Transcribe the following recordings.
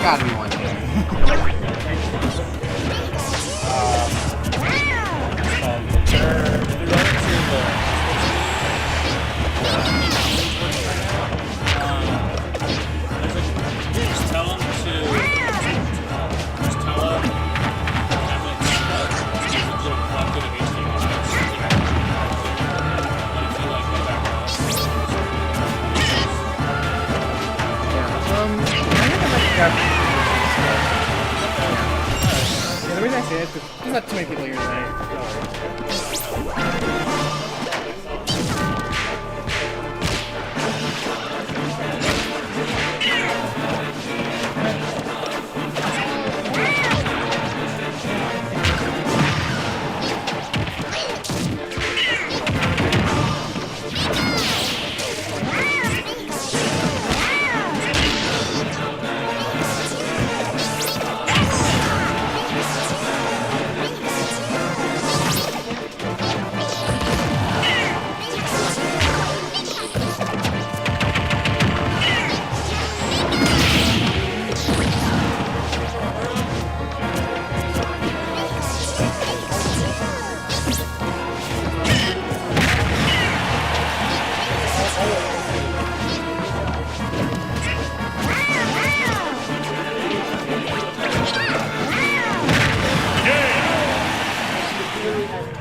Gotta be one here. Just tell them the reason I say that is because there's not too many people here tonight.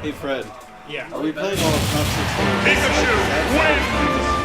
Hey Fred. Yeah. Are we playing all of Cup 16? Pikachu wins!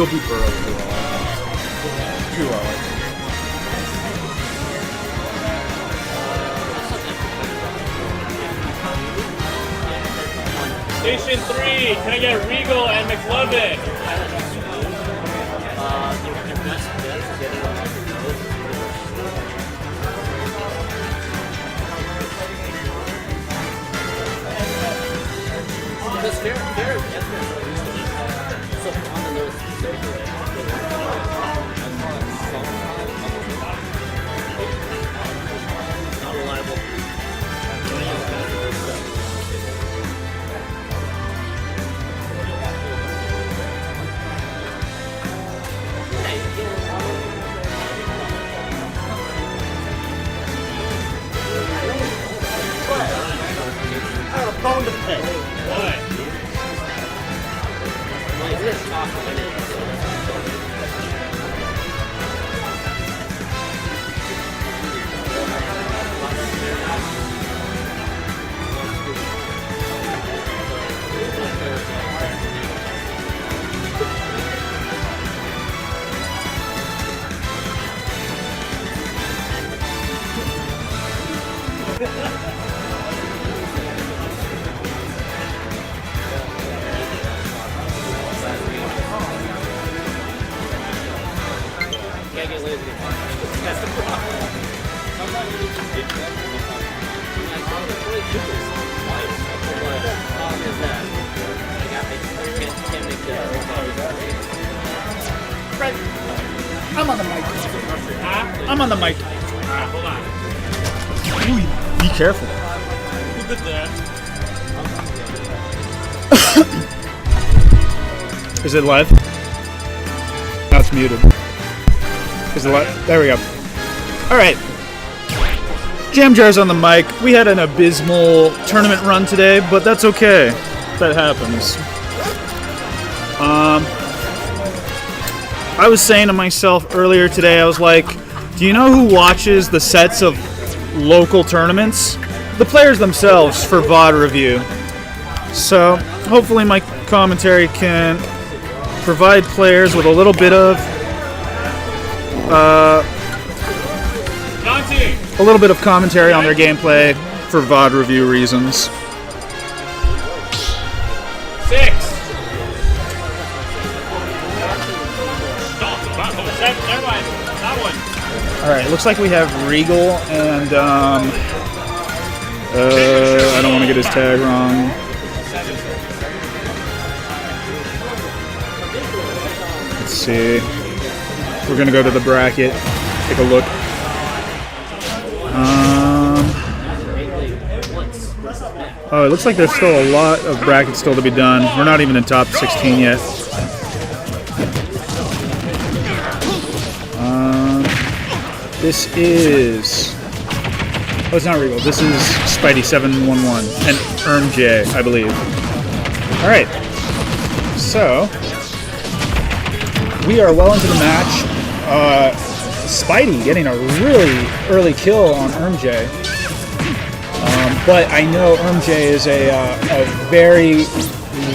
go beat Burrow too early. Station 3, can I get Regal and McLovin? Your best bet is getting on because fair so on the nose not reliable. I have a bone to pick. What? Well, if this talk can't get lazy. That's the problem. Sometimes you just get that. Like, oh, that's really stupid. Why is that? The problem is that I can't make that. Fred, I'm on the mic. Huh? I'm on the mic. Alright, hold on. Be careful. Who did that? Is it live? Now it's muted. Is it live? There we go. All right. Jam Jar's on the mic. We had an abysmal tournament run today, but that's okay. That happens. I was saying to myself earlier today, I was like, do you know who watches the sets of local tournaments? The players themselves for VOD review. So hopefully my commentary can provide players with a little bit of commentary on their gameplay for VOD review reasons. 6. Never mind. That one. All right, looks like we have Regal and I don't want to get his tag wrong. Let's see. We're gonna go to the bracket, take a look. Oh, it looks like there's still a lot of brackets still to be done. We're not even in top 16 yet. This is... Oh, it's not Regal. This is Spidey711 and ErmJ, I believe. Alright. So, we are well into the match. Spidey getting a really early kill on ErmJ. But I know ErmJ is a very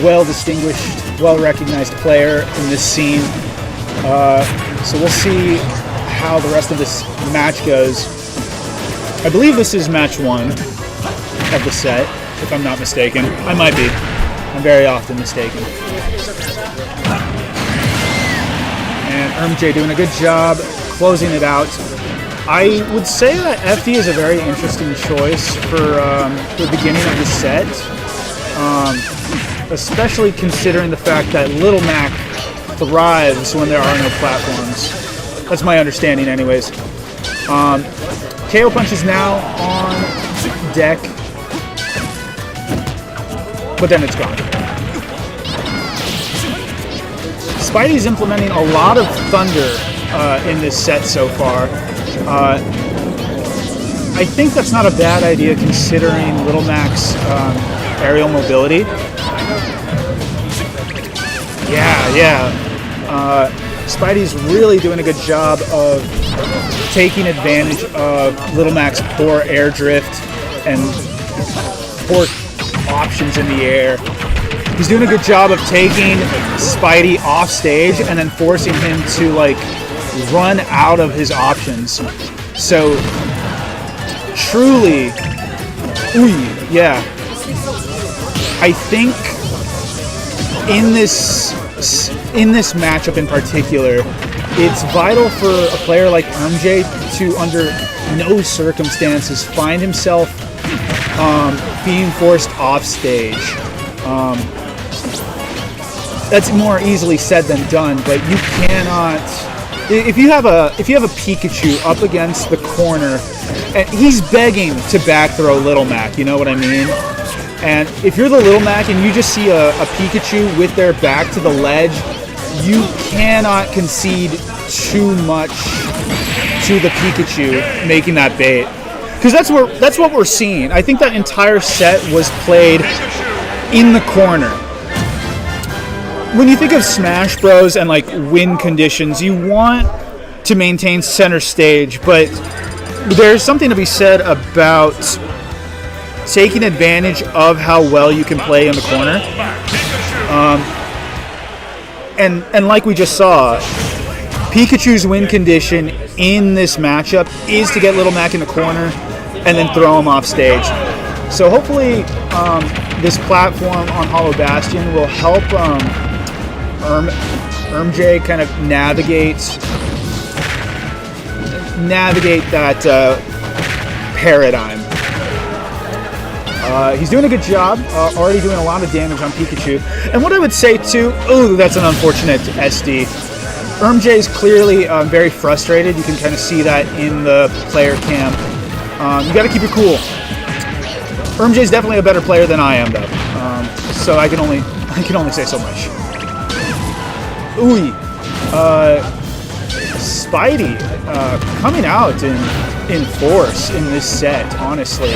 well-distinguished, well-recognized player in this scene. So we'll see how the rest of this match goes. I believe this is match 1 of the set, if I'm not mistaken. I might be. I'm very often mistaken. And ErmJ doing a good job closing it out. I would say that FD is a very interesting choice for the beginning of the set, especially considering the fact that Little Mac thrives when there are no platforms. That's my understanding anyways. KO Punch is now on deck, but then it's gone. Spidey's implementing a lot of thunder in this set so far. I think that's not a bad idea considering Little Mac's aerial mobility. Yeah. Spidey's really doing a good job of taking advantage of Little Mac's poor air drift and poor options in the air. He's doing a good job of taking Spidey off stage and then forcing him to like run out of his options. So truly, yeah. I think in this matchup in particular, it's vital for a player like MJ to, under no circumstances, find himself being forced off stage. That's more easily said than done, but you cannot. If you have a Pikachu up against the corner, and he's begging to back throw Little Mac, you know what I mean? And if you're the Little Mac and you just see a Pikachu with their back to the ledge, you cannot concede too much to the Pikachu making that bait. Because that's what we're seeing. I think that entire set was played in the corner. When you think of Smash Bros. And like win conditions, you want to maintain center stage, but there's something to be said about taking advantage of how well you can play in the corner. And like we just saw, Pikachu's win condition in this matchup is to get Little Mac in the corner and then throw him off stage. So hopefully this platform on Hollow Bastion will help MJ kind of navigate that paradigm. He's doing a good job, already doing a lot of damage on Pikachu. And what I would say too, that's an unfortunate SD. MJ is clearly very frustrated. You can kind of see that in the player cam. You got to keep it cool. MJ is definitely a better player than I am, though. So I can only say so much. Spidey coming out in force in this set. Honestly,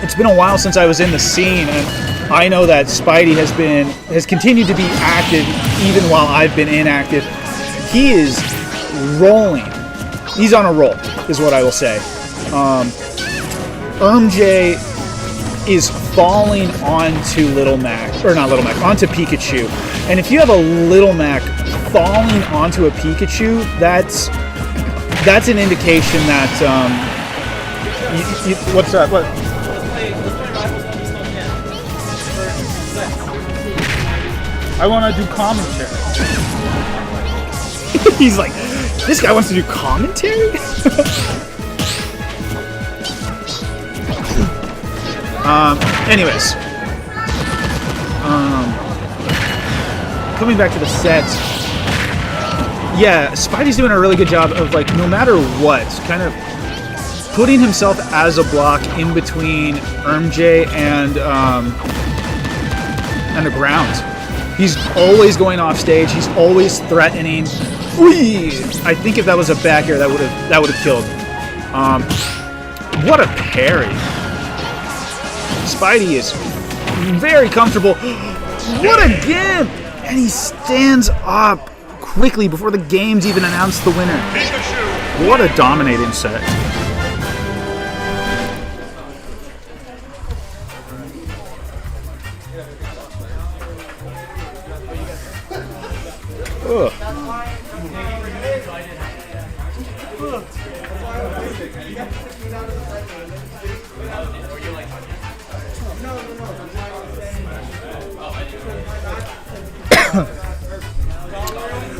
it's been a while since I was in the scene, and I know that Spidey has continued to be active even while I've been inactive. He is rolling. He's on a roll, is what I will say. MJ is falling onto onto Pikachu. And if you have a Little Mac falling onto a Pikachu, that's an indication that what's that? What? I want to do commentary. He's like, this guy wants to do commentary? Anyways. Coming back to the set. Yeah, Spidey's doing a really good job of, like, no matter what, kind of putting himself as a block in between MJ and the ground. He's always going off stage. He's always threatening. I think if that was a back air, that would have killed. What a parry! Spidey is very comfortable. What again? And he stands up quickly before the game's even announced the winner. What a dominating set. Ugh.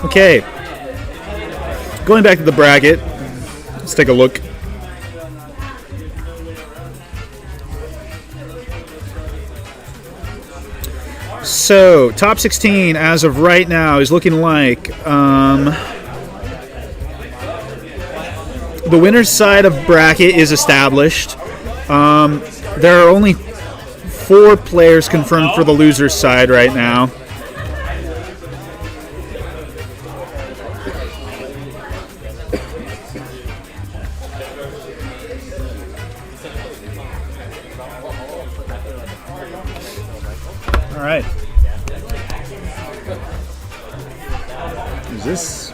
Okay, going back to the bracket, let's take a look. So, top 16 as of right now is looking like the winner's side of bracket is established. There are only 4 players confirmed for the loser's side right now. All right. Is this?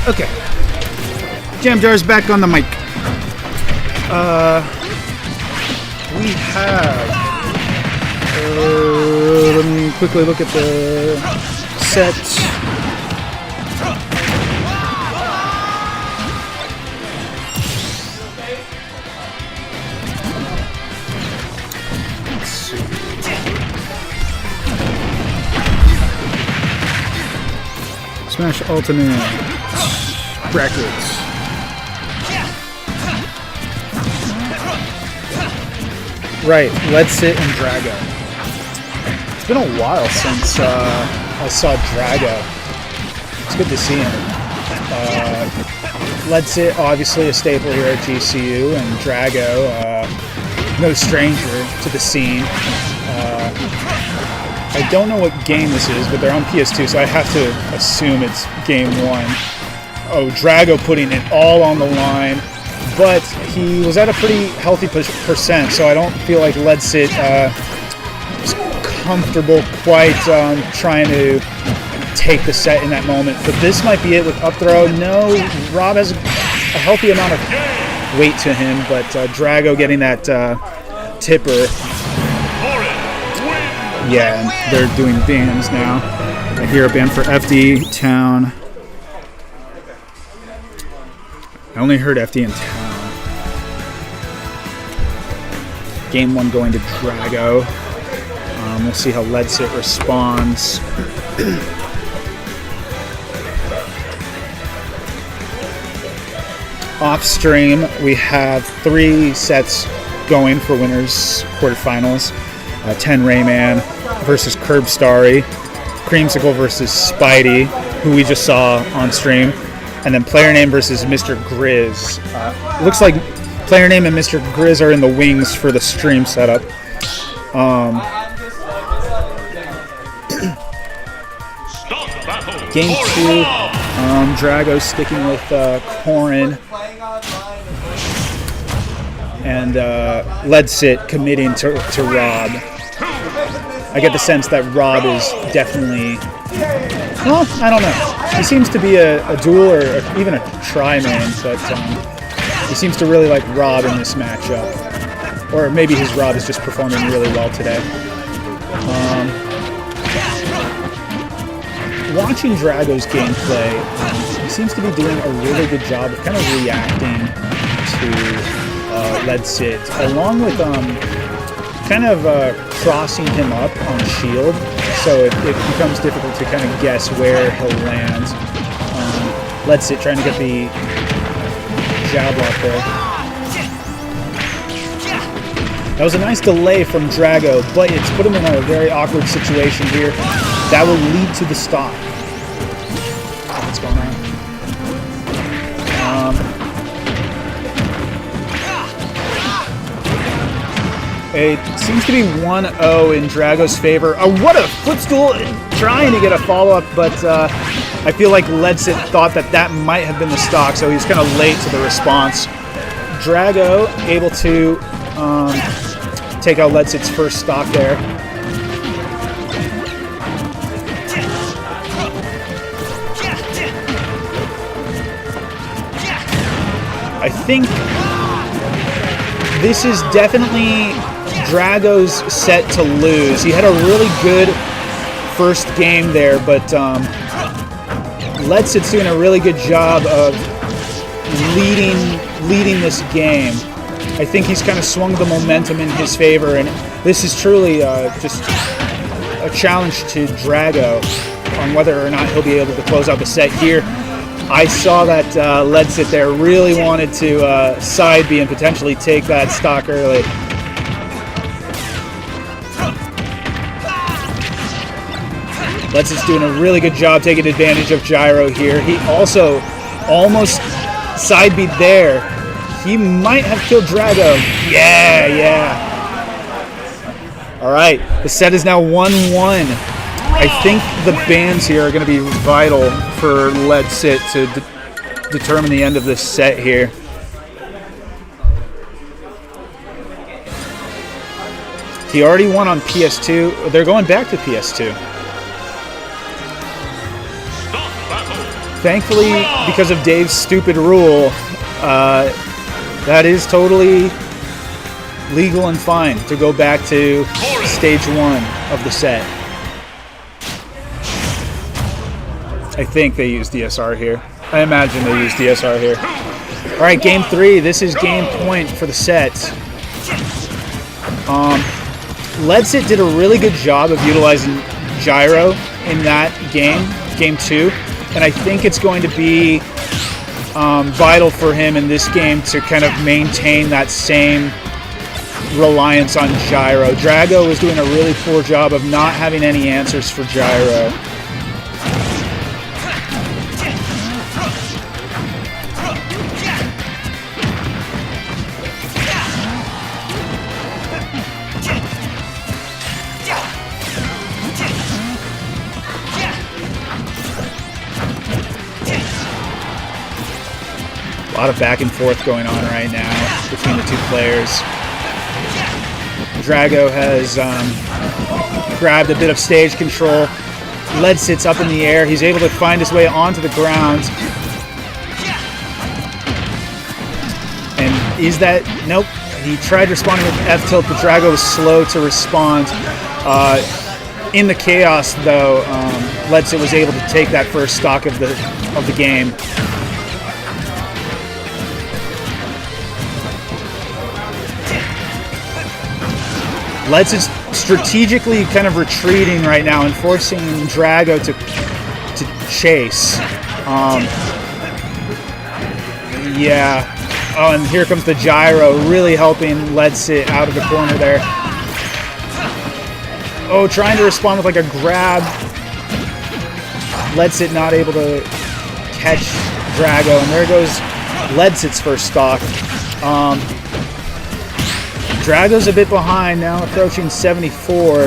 Okay. Jam Jar's back on the mic. We have... let me quickly look at the set. Let's see. Smash Ultimate brackets. Right, Let's Sit and Drago. It's been a while since I saw Drago. It's good to see him. Ledsit, obviously a staple here at GCU, and Drago, no stranger to the scene. I don't know what game this is, but they're on PS2, so I have to assume it's game 1. Oh, Drago putting it all on the line, but he was at a pretty healthy percent, so I don't feel like Ledsit was comfortable quite trying to take the set in that moment. But this might be it with up throw. No, Rob has a healthy amount of weight to him, but Drago getting that tipper. Yeah, and they're doing bans now. I hear a ban for FD Town. I only heard FD in Town. Game 1 going to Drago. We'll see how Ledsit responds. Off stream, we have 3 sets going for winners quarterfinals. 10 Rayman versus Curb Starry, Creamsicle versus Spidey, who we just saw on stream, and then Player Name versus Mr. Grizz. Looks like Player Name and Mr. Grizz are in the wings for the stream setup. Game 2, Drago sticking with Corrin, and Ledsit committing to Rob. I get the sense that Rob is definitely, well, I don't know. He seems to be a duel or even a tri-man, but he seems to really like Rob in this matchup. Or maybe his Rob is just performing really well today. Watching Drago's gameplay, he seems to be doing a really good job of kind of reacting to Ledsit, along with kind of crossing him up on shield, so it becomes difficult to kind of guess where he'll land. Ledsit trying to get the jab lock there. That was a nice delay from Drago, but it's put him in a very awkward situation here. That will lead to the stop. What's going on? It seems to be 1-0 in Drago's favor. Oh, what a footstool! Trying to get a follow-up, but I feel like Ledsit thought that might have been the stock, so he's kind of late to the response. Drago able to take out Ledsit's first stock there. I think this is definitely Drago's set to lose. He had a really good first game there, but Ledsit's doing a really good job of leading this game. I think he's kind of swung the momentum in his favor, and this is truly just a challenge to Drago on whether or not he'll be able to close out the set here. I saw that Ledsit there really wanted to side B and potentially take that stock early. Ledsit's doing a really good job taking advantage of Gyro here. He also almost side beat there. He might have killed Drago. Yeah. All right, the set is now 1-1. I think the bans here are going to be vital for Ledsit to determine the end of this set here. He already won on PS2. They're going back to PS2. Thankfully, because of Dave's stupid rule, that is totally legal and fine to go back to stage 1 of the set. I think they use DSR here. I imagine they use DSR here. All right, game 3. This is game point for the set. Ledsit did a really good job of utilizing Gyro in that game, game 2, and I think it's going to be vital for him in this game to kind of maintain that same reliance on Gyro. Drago was doing a really poor job of not having any answers for Gyro. A lot of back and forth going on right now between the two players. Drago has grabbed a bit of stage control. Led sits up in the air. He's able to find his way onto the ground. And is that... Nope. He tried responding with F-tilt, but Drago was slow to respond. In the chaos, though, Ledsit was able to take that first stock of the game. Ledsit's strategically kind of retreating right now and forcing Drago to chase. Yeah. Oh, and here comes the gyro, really helping Ledsit out of the corner there. Oh, trying to respond with like a grab. Ledsit not able to catch Drago, and there goes Ledsit's first stock. Drago's a bit behind now, approaching 74.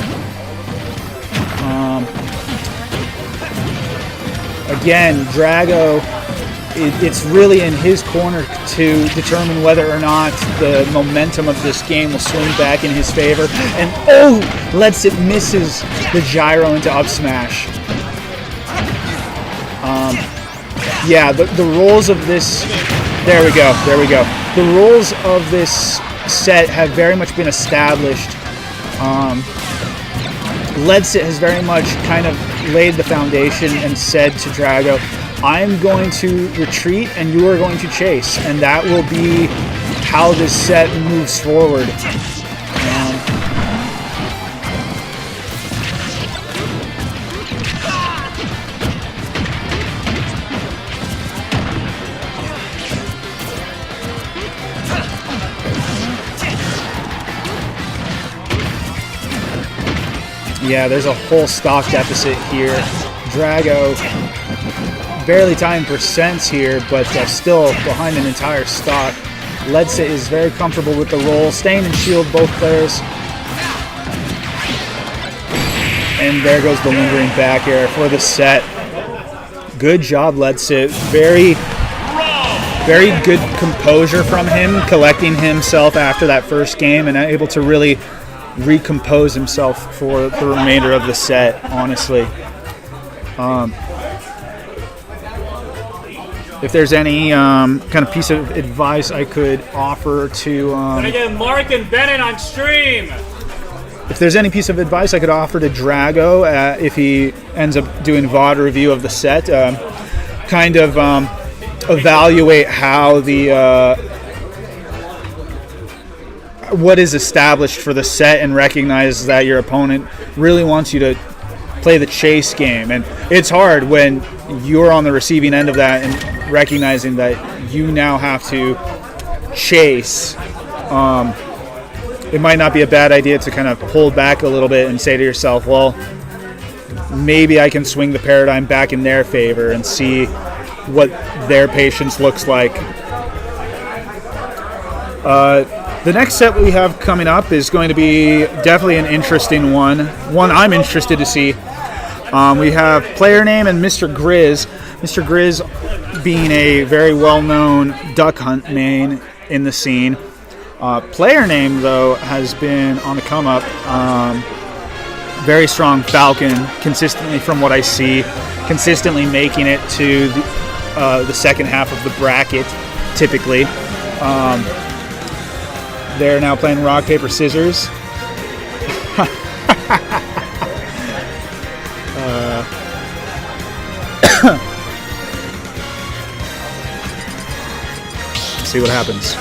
Again, Drago, it's really in his corner to determine whether or not the momentum of this game will swing back in his favor. And oh, Ledsit misses the gyro into up smash. Yeah, the rules of this... There we go. The rules of this set have very much been established. Ledsit has very much kind of laid the foundation and said to Drago, I'm going to retreat and you are going to chase, and that will be how this set moves forward. Yeah, there's a whole stock deficit here. Drago barely tying percents here, but still behind an entire stock. Ledsit is very comfortable with the roll, staying in shield both players. And there goes the lingering back air for the set. Good job, Ledsit. Very good composure from him, collecting himself after that first game and able to really recompose himself for the remainder of the set, honestly. If there's any kind of piece of advice I could offer to... Can I get Mark and Bennett on stream? If there's any piece of advice I could offer to Drago, if he ends up doing VOD review of the set, kind of evaluate how the... what is established for the set and recognize that your opponent really wants you to play the chase game. And it's hard when you're on the receiving end of that and recognizing that you now have to chase. It might not be a bad idea to kind of pull back a little bit and say to yourself, well, maybe I can swing the paradigm back in their favor and see what their patience looks like. The next set we have coming up is going to be definitely an interesting one I'm interested to see. We have player name and Mr. Grizz. Mr. Grizz being a very well-known duck hunt main in the scene. Player name, though, has been on the come-up. Very strong Falcon, consistently from what I see, consistently making it to the second half of the bracket, typically. They're now playing rock, paper, scissors. See what happens.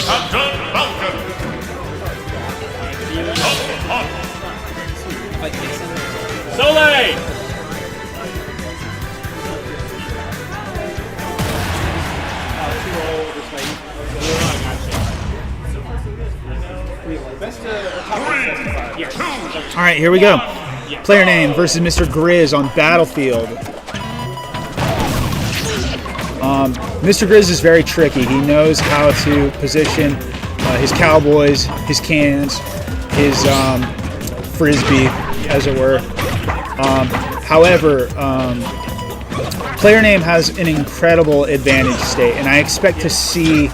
Captain Falcon. Soleil! All right, here we go. Player name versus Mr. Grizz on Battlefield. Mr. Grizz is very tricky. He knows how to position his cowboys, his cans, his frisbee, as it were. However, player name has an incredible advantage state, and I expect to see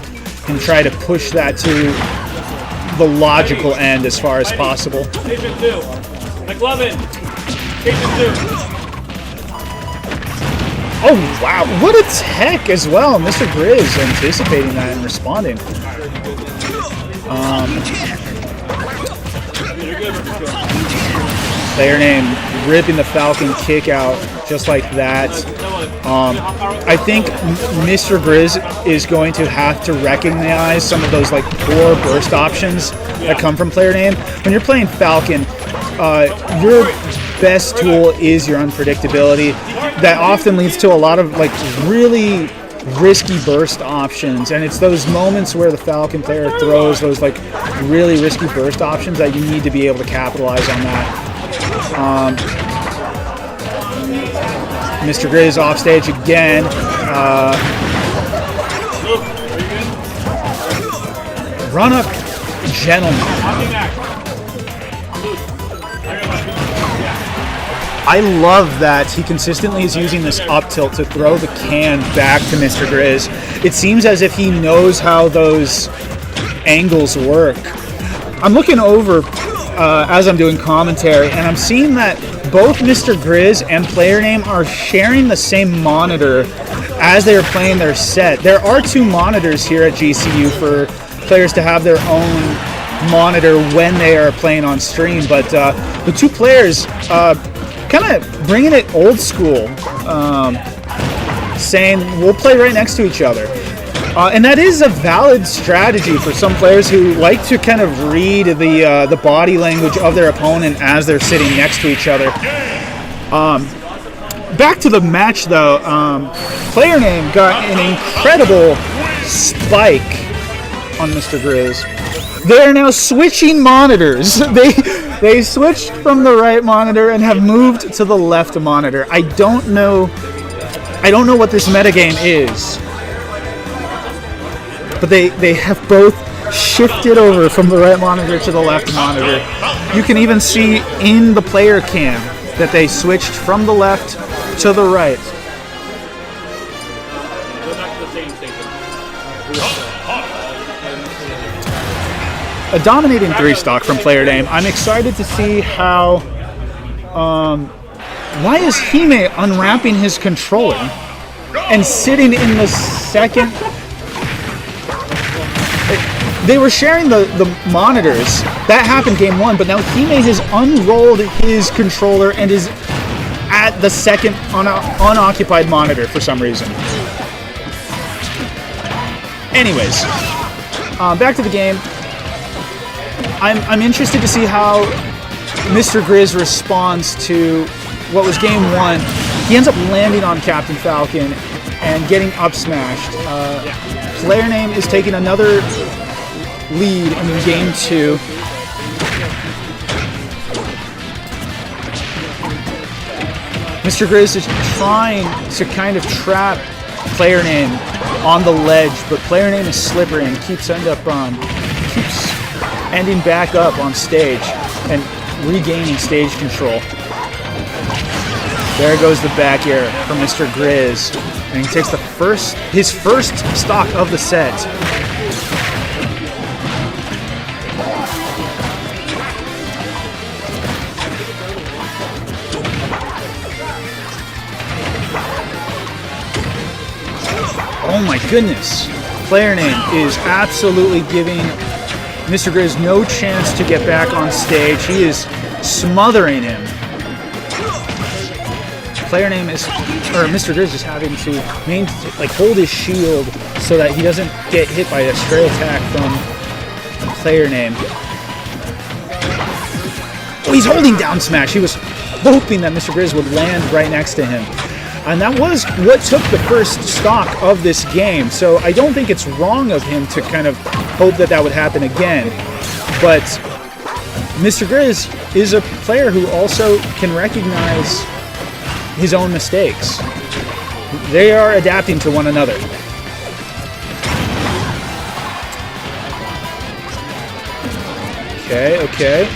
him try to push that to the logical end as far as possible. Station 2. McLovin. Station 2. Oh, wow. What a tech as well. Mr. Grizz anticipating that and responding. Player name ripping the Falcon kick out just like that. I think Mr. Grizz is going to have to recognize some of those like poor burst options that come from player name. When you're playing Falcon, your best tool is your unpredictability. That often leads to a lot of like really risky burst options, and it's those moments where the Falcon player throws those like really risky burst options that you need to be able to capitalize on that. Mr. Grizz off stage again. Run up, gentlemen. I love that he consistently is using this up tilt to throw the can back to Mr. Grizz. It seems as if he knows how those angles work. I'm looking over as I'm doing commentary, and I'm seeing that both Mr. Grizz and player name are sharing the same monitor as they are playing their set. There are 2 monitors here at GCU for players to have their own monitor when they are playing on stream, but the 2 players kind of bringing it old school, saying we'll play right next to each other. And that is a valid strategy for some players who like to kind of read the body language of their opponent as they're sitting next to each other. Back to the match, though. Player name got an incredible spike on Mr. Grizz. They're now switching monitors. They switched from the right monitor and have moved to the left monitor. I don't know what this metagame is, but they have both shifted over from the right monitor to the left monitor. You can even see in the player cam that they switched from the left to the right. A dominating 3-stock from player name. I'm excited to see how. Why is Hime unwrapping his controller and sitting in the second? They were sharing the monitors. That happened game 1, but now Hime has unrolled his controller and is at the second unoccupied monitor for some reason. Anyways, back to the game. I'm interested to see how Mr. Grizz responds to what was game 1. He ends up landing on Captain Falcon and getting up smashed. Player name is taking another lead in game 2. Mr. Grizz is trying to kind of trap player name on the ledge, but player name is slippery and keeps ending back up on stage and regaining stage control. There goes the back air from Mr. Grizz, and he takes his first stock of the set. Oh my goodness. Player name is absolutely giving Mr. Grizz no chance to get back on stage. He is smothering him. Player name is, or Mr. Grizz is having to hold his shield so that he doesn't get hit by a stray attack from player name. Oh, he's holding down smash. He was hoping that Mr. Grizz would land right next to him. And that was what took the first stock of this game. So I don't think it's wrong of him to kind of hope that would happen again. But Mr. Grizz is a player who also can recognize his own mistakes. They are adapting to one another. Okay, okay.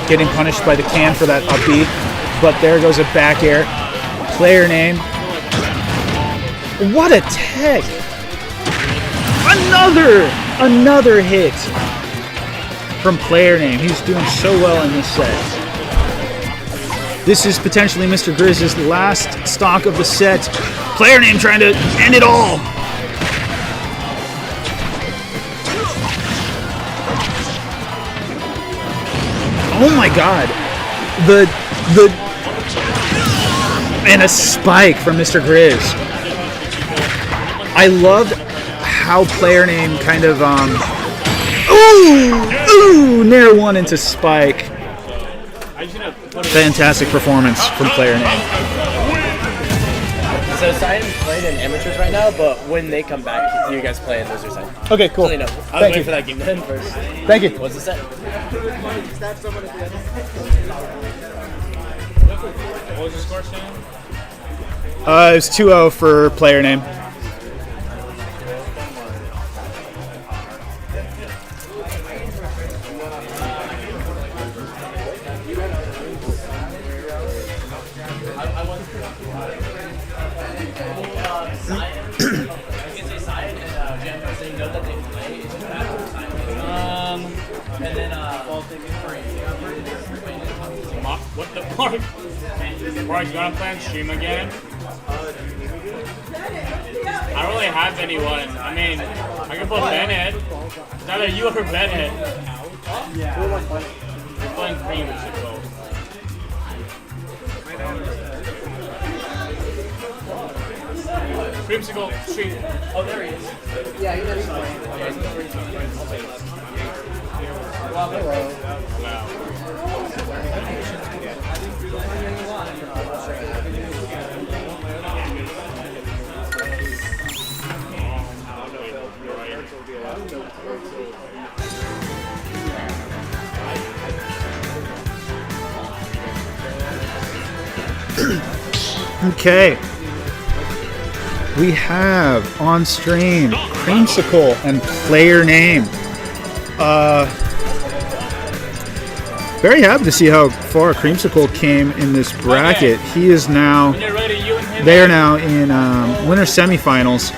Getting punished by the can for that up B. But there goes a back air. Player name. What a tech! Another hit from player name. He's doing so well in this set. This is potentially Mr. Grizz's last stock of the set. Player name trying to end it all. Oh my god. And a spike from Mr. Grizz. I loved how player name kind of nair one into spike. Fantastic performance from player name. So Cyan's playing in amateurs right now, but when they come back, you guys play in Lizard side. Okay, cool. I was Thank waiting you. for that game to end first. Thank you. What's the set? What was the score, Sam? It was 2-0 for player name. What the fuck? Mark, you wanna play on stream again? I don't really have anyone. I mean, I can put Bennett. It's either you or Bennett. We're playing Creamsicle. Creamsicle stream. Oh, there he is. Okay. We have on stream Creamsicle and player name. Very happy to see how far Creamsicle came in this bracket. He is now. When you're ready, you and him. They are now in winter semifinals.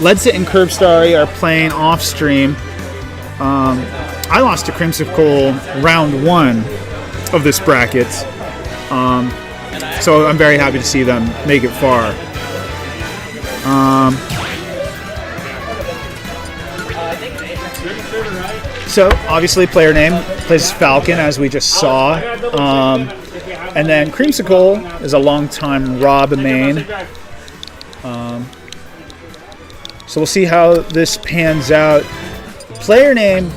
Ledsit and Curbstarry are playing off stream. I lost to Creamsicle round 1 of this bracket. So I'm very happy to see them make it far. So obviously player name plays Falcon, as we just saw. And then Creamsicle is a longtime Rob main. So we'll see how this pans out. Player name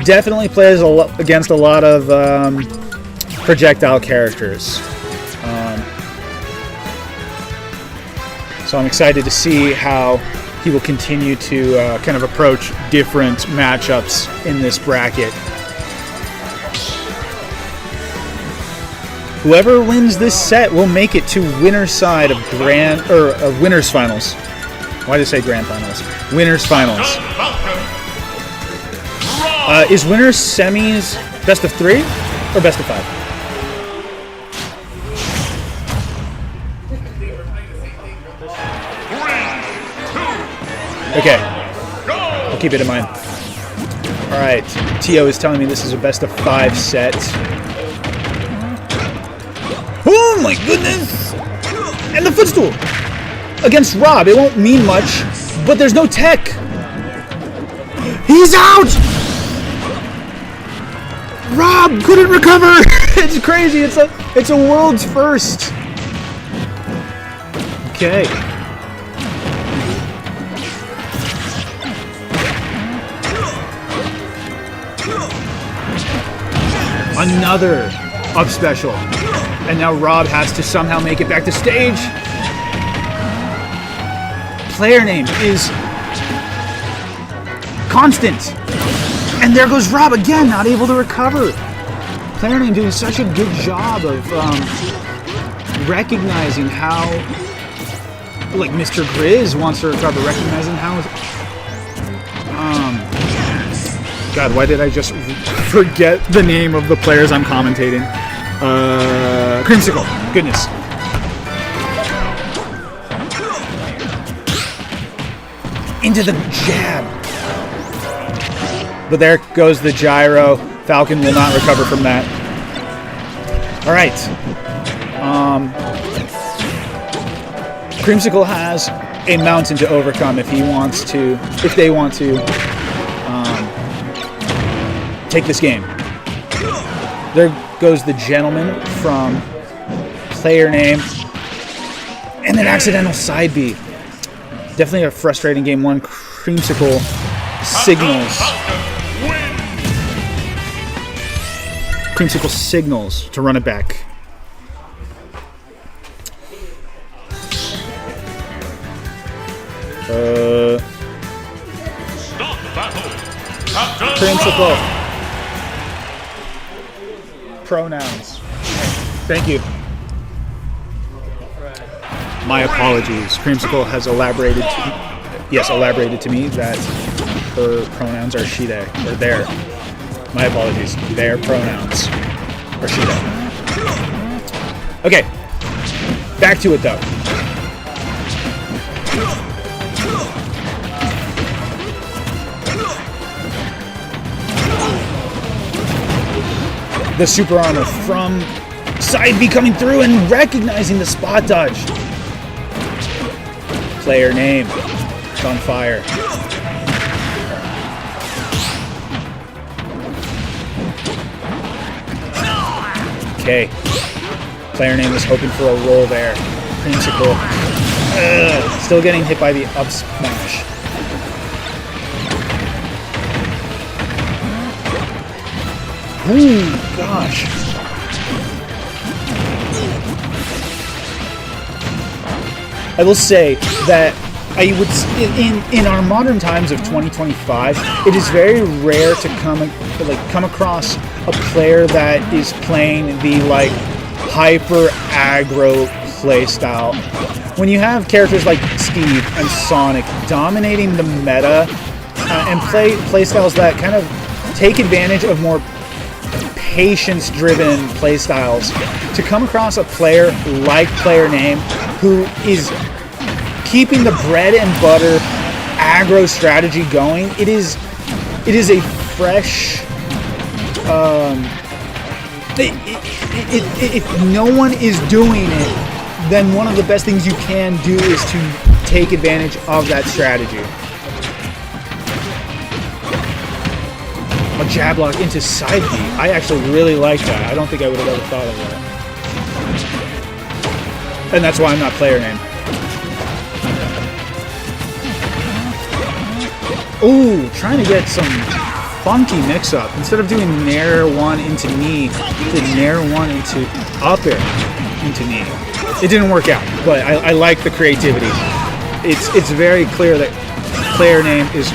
definitely plays against a lot of projectile characters. So I'm excited to see how he will continue to kind of approach different matchups in this bracket. Whoever wins this set will make it to winner's side of winners finals. Why did I say grand finals? Winners finals. Is winners semis best of 3 or best of 5? Okay, I'll keep it in mind. All right, Tio is telling me this is a best of 5 set. Oh my goodness! And the footstool against Rob. It won't mean much, but there's no tech. He's out. Rob couldn't recover. It's crazy. It's a world's first. Okay. Another up special. And now Rob has to somehow make it back to stage. Player name is constant. And there goes Rob again, not able to recover. Player name doing such a good job of recognizing how, like Mr. Grizz wants to recover, recognizing how God, why did I just forget the name of the players I'm commentating? Creamsicle. Goodness. Into the jab. But there goes the gyro. Falcon will not recover from that. All right. Creamsicle has a mountain to overcome if he wants to, if they want to take this game. There goes the gentleman from player name and an accidental side B. Definitely a frustrating game one. Creamsicle signals. Creamsicle signals to run it back. Creamsicle. Pronouns. Thank you. My apologies. Creamsicle has elaborated to me that her pronouns are she, they, or their. My apologies. Their pronouns are she, they. Okay. Back to it, though. The super armor from side B coming through and recognizing the spot dodge. Player name. It's on fire. Okay. Player name was hoping for a roll there. Creamsicle. Still getting hit by the up smash. Ooh, gosh. I will say that I would in our modern times of 2025, it is very rare to come across a player that is playing the like hyper aggro playstyle. When you have characters like Steve and Sonic dominating the meta and playstyles that kind of take advantage of more patience-driven playstyles, to come across a player like player name who is keeping the bread and butter aggro strategy going, it is a fresh. If no one is doing it, then one of the best things you can do is to take advantage of that strategy. A jab lock into side B. I actually really like that. I don't think I would have ever thought of that. And that's why I'm not player name. Ooh, trying to get some funky mix-up. Instead of doing nair one into knee, did nair one into up air into knee. It didn't work out, but I like the creativity. It's very clear that player name is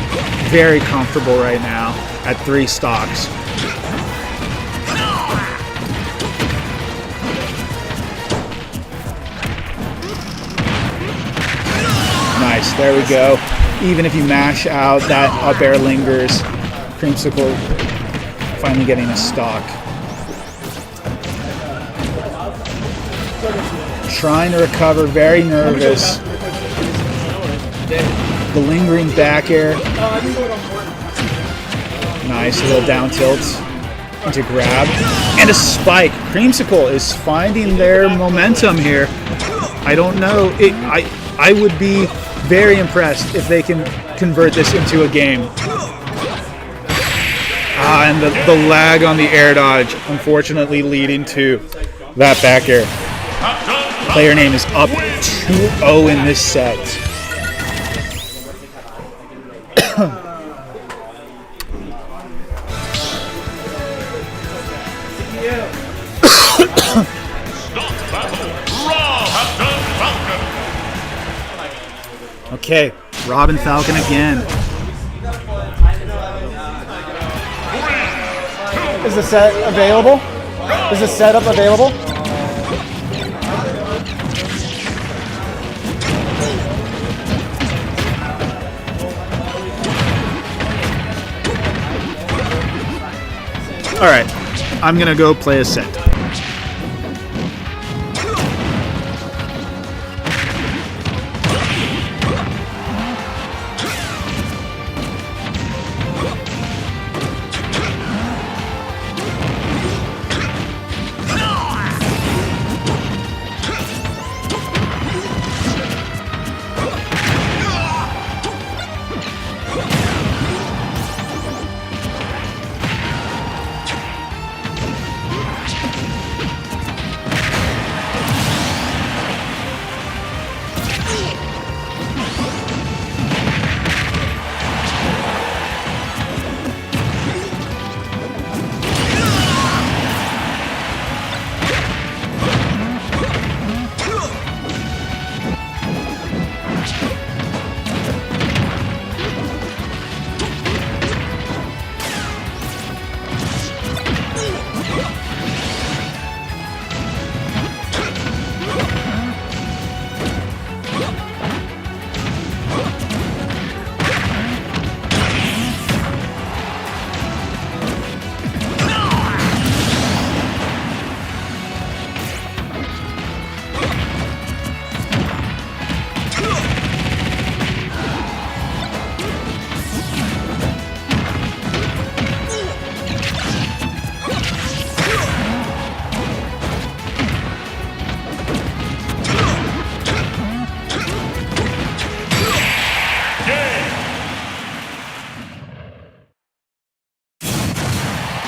very comfortable right now at 3 stocks. Nice, there we go. Even if you mash out, that up air lingers. Creamsicle finally getting a stock. Trying to recover, very nervous. The lingering back air. Nice, little down tilt into grab. And a spike. Creamsicle is finding their momentum here. I don't know. I would be very impressed if they can convert this into a game. And the lag on the air dodge, unfortunately leading to that back air. Player name is up 2-0 in this set. Okay, Robin Falcon again. Is the set available? Is the setup available? All right, I'm gonna go play a set.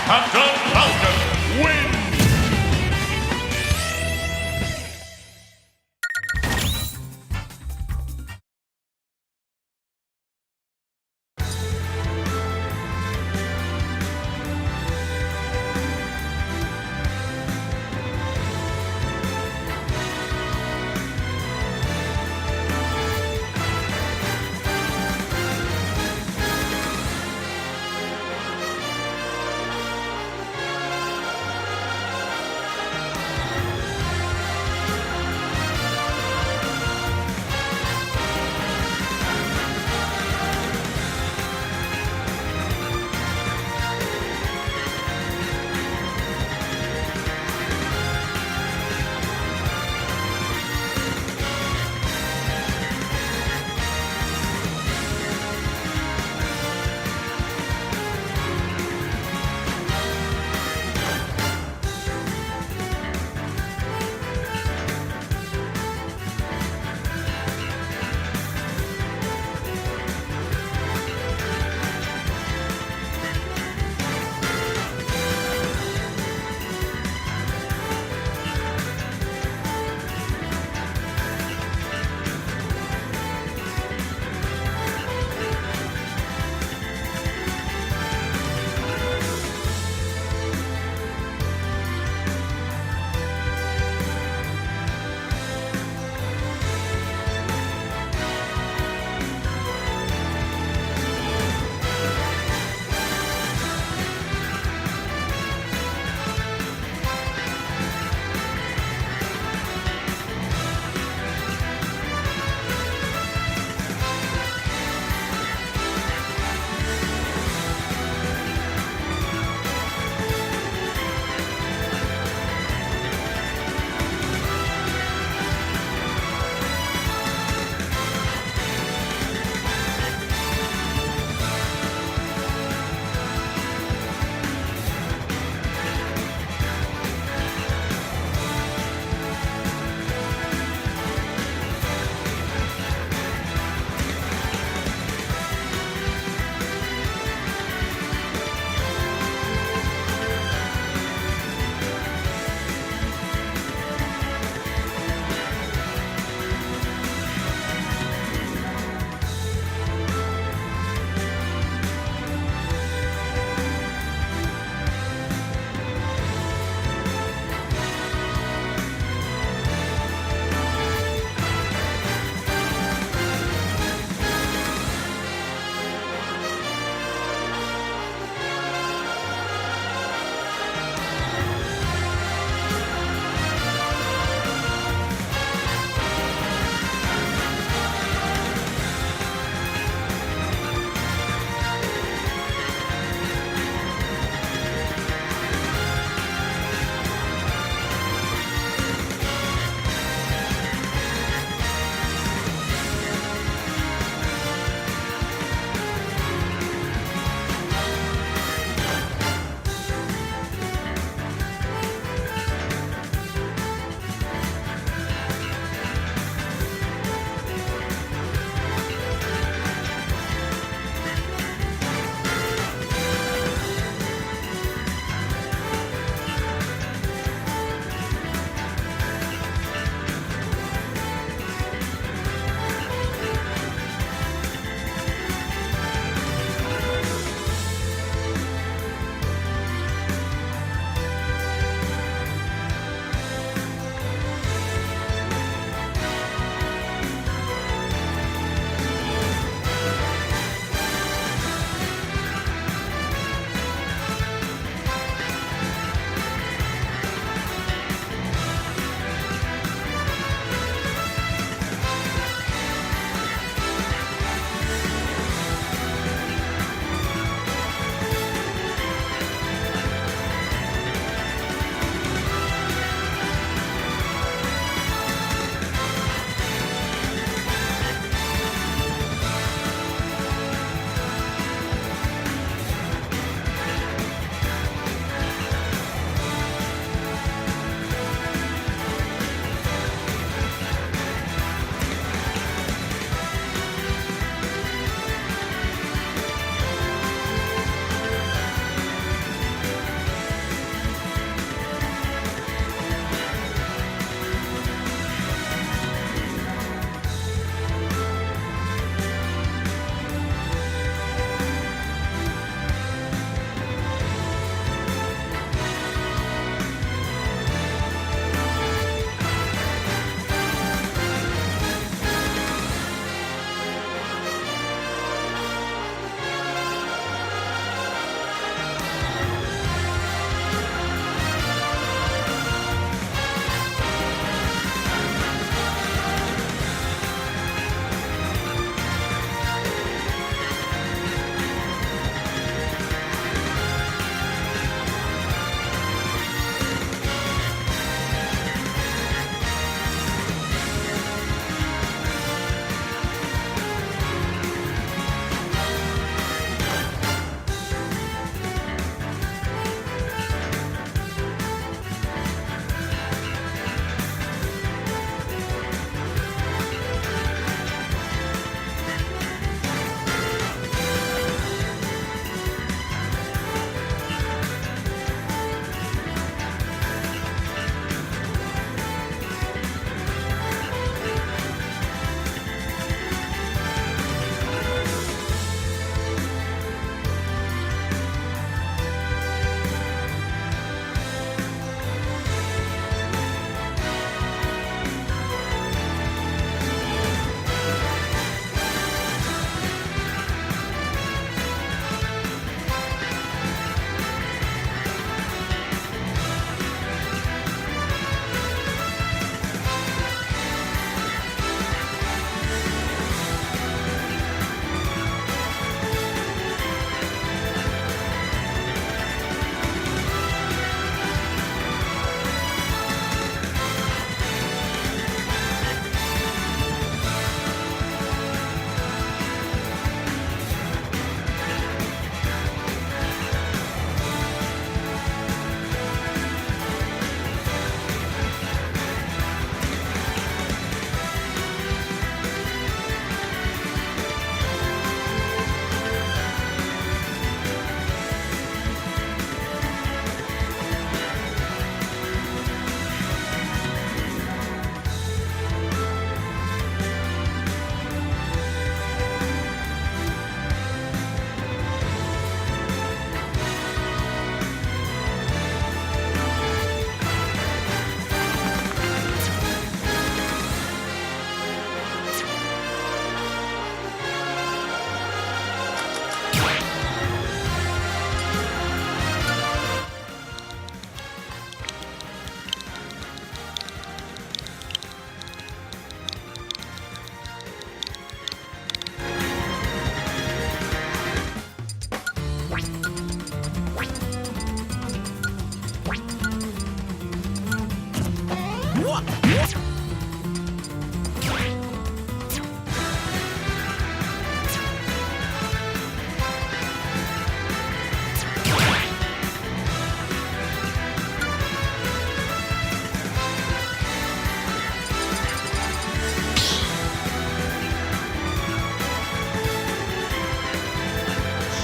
Captain Falcon wins!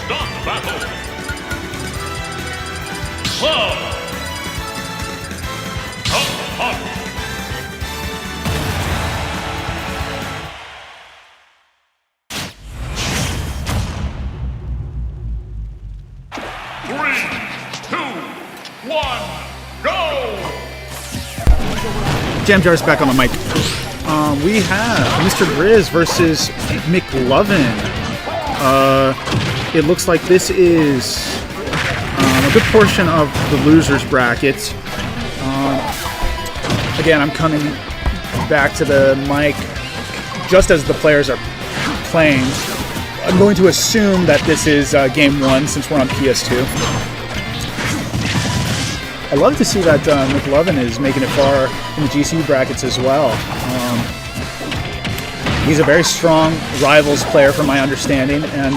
Stop battle. Club. Up, up. 3, 2, 1, go! Jam Jar's back on the mic. We have Mr. Grizz versus McLovin. It looks like this is a good portion of the losers bracket. Again, I'm coming back to the mic just as the players are playing. I'm going to assume that this is game 1 since we're on PS2. I love to see that McLovin is making it far in the GCU brackets as well. He's a very strong rivals player from my understanding, and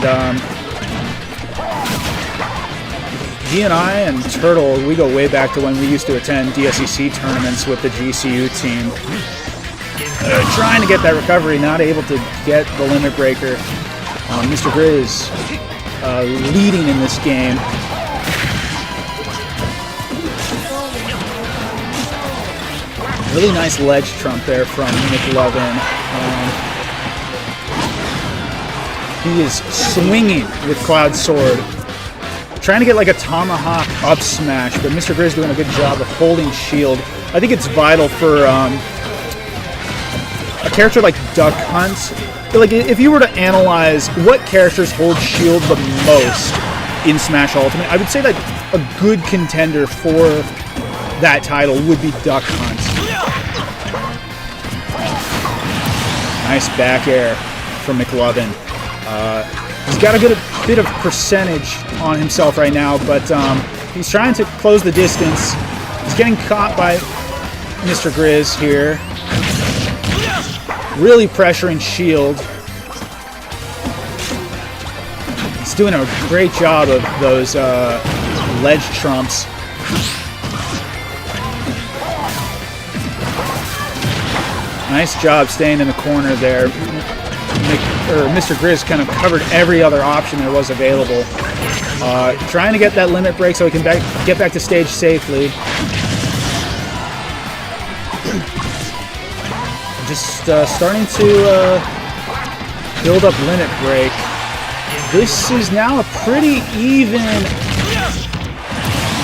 he and I and Turtle, we go way back to when we used to attend DSEC tournaments with the GCU team. Trying to get that recovery, not able to get the limit breaker. Mr. Grizz leading in this game. Really nice ledge trump there from McLovin. He is swinging with Cloud Sword. Trying to get like a tomahawk up smash, but Mr. Grizz doing a good job of holding shield. I think it's vital for a character like Duck Hunt. Like, if you were to analyze what characters hold shield the most in Smash Ultimate, I would say that a good contender for that title would be Duck Hunt. Nice back air from McLovin. He's got a good bit of percentage on himself right now, but he's trying to close the distance. He's getting caught by Mr. Grizz here. Really pressuring shield. He's doing a great job of those ledge trumps. Nice job staying in the corner there. Mr. Grizz kind of covered every other option there was available. Trying to get that limit break so he can get back to stage safely. Just starting to build up limit break. This is now a pretty even.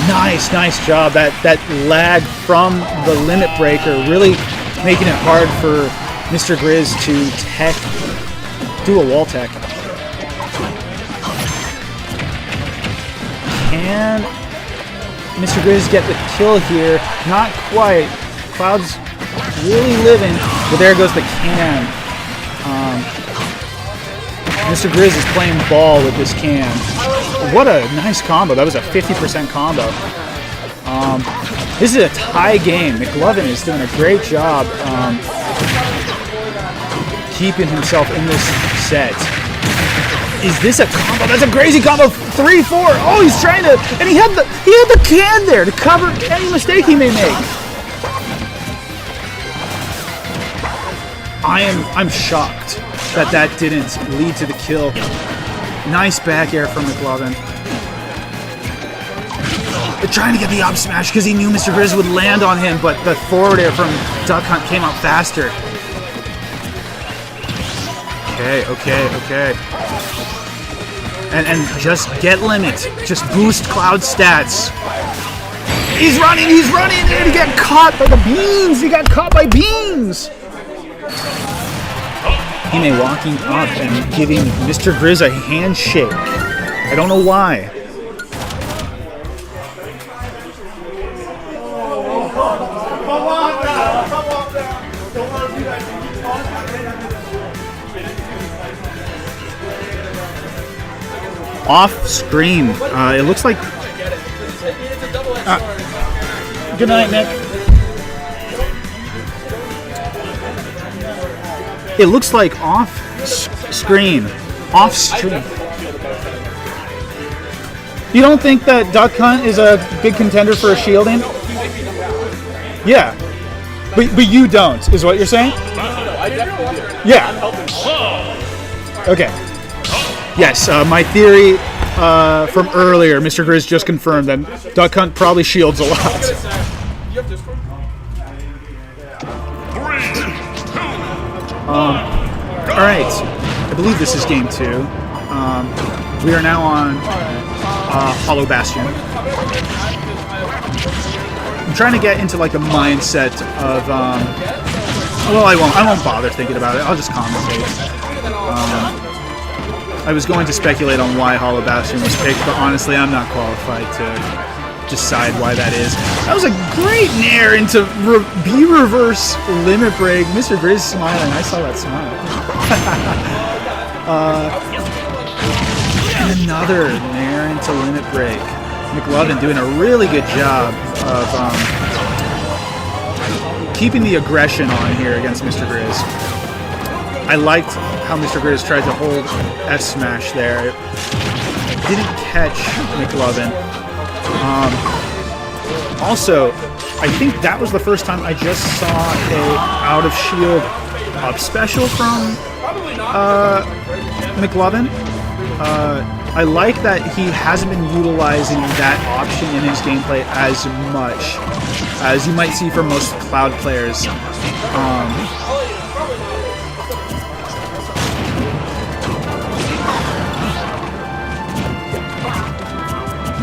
Nice job. That lag from the limit breaker really making it hard for Mr. Grizz to do a wall tech. Can Mr. Grizz get the kill here? Not quite. Cloud's really living, but there goes the can. Mr. Grizz is playing ball with this can. What a nice combo. That was a 50% combo. This is a tie game. McLovin is doing a great job keeping himself in this set. Is this a combo? That's a crazy combo. 3-4. Oh, he's trying to, and he had the can there to cover any mistake he may make. I'm shocked that didn't lead to the kill. Nice back air from McLovin. They're trying to get the up smash because he knew Mr. Grizz would land on him, but the forward air from Duck Hunt came out faster. Okay. And just get limit. Just boost Cloud stats. He's running, and he got caught by the beams. He got caught by beams. Hime walking up and giving Mr. Grizz a handshake. I don't know why. Off screen. It looks like. Good night, Nick. It looks like off-screen. Off-stream. You don't think that Duck Hunt is a big contender for a shielding? Yeah. But you don't, is what you're saying? Yeah. Okay. Yes, my theory from earlier, Mr. Grizz just confirmed that Duck Hunt probably shields a lot. 3, 2, 1, go! Alright, I believe this is game 2. We are now on Hollow Bastion. I'm trying to get into like the mindset of well, I won't bother thinking about it. I'll just commentate. I was going to speculate on why Hollow Bastion was picked, but honestly, I'm not qualified to decide why that is. That was a great nair into B-reverse limit break. Mr. Grizz smiling. I saw that smile. And another nair into limit break. McLovin doing a really good job of keeping the aggression on here against Mr. Grizz. I liked how Mr. Grizz tried to hold F-smash there. It didn't catch McLovin. Also, I think that was the first time I just saw a out of shield up special from McLovin. I like that he hasn't been utilizing that option in his gameplay as much as you might see from most Cloud players.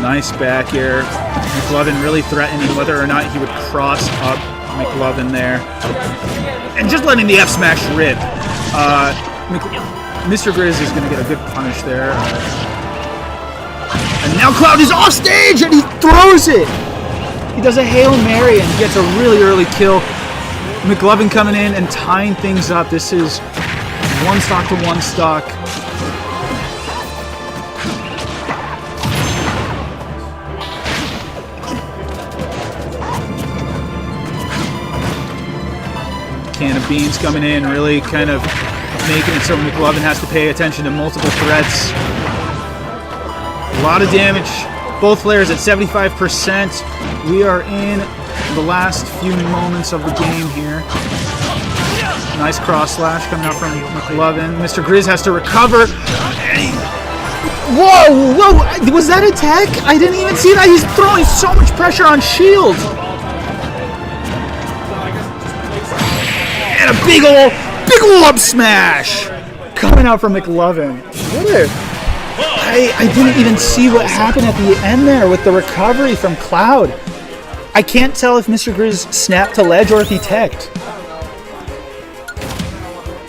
Nice back air. McLovin really threatening whether or not he would cross up McLovin there. And just letting the F-smash rip. Mr. Grizz is going to get a good punish there. And now Cloud is off stage and he throws it! He does a Hail Mary and he gets a really early kill. McLovin coming in and tying things up. This is one stock to one stock. Can of beans coming in, really kind of making it so McLovin has to pay attention to multiple threats. A lot of damage. Both players at 75%. We are in the last few moments of the game here. Nice cross slash coming out from McLovin. Mr. Grizz has to recover. Whoa, whoa, was that a tech? I didn't even see that. He's throwing so much pressure on shield. And a big ol' up smash coming out from McLovin. I didn't even see what happened at the end there with the recovery from Cloud. I can't tell if Mr. Grizz snapped to ledge or if he teched.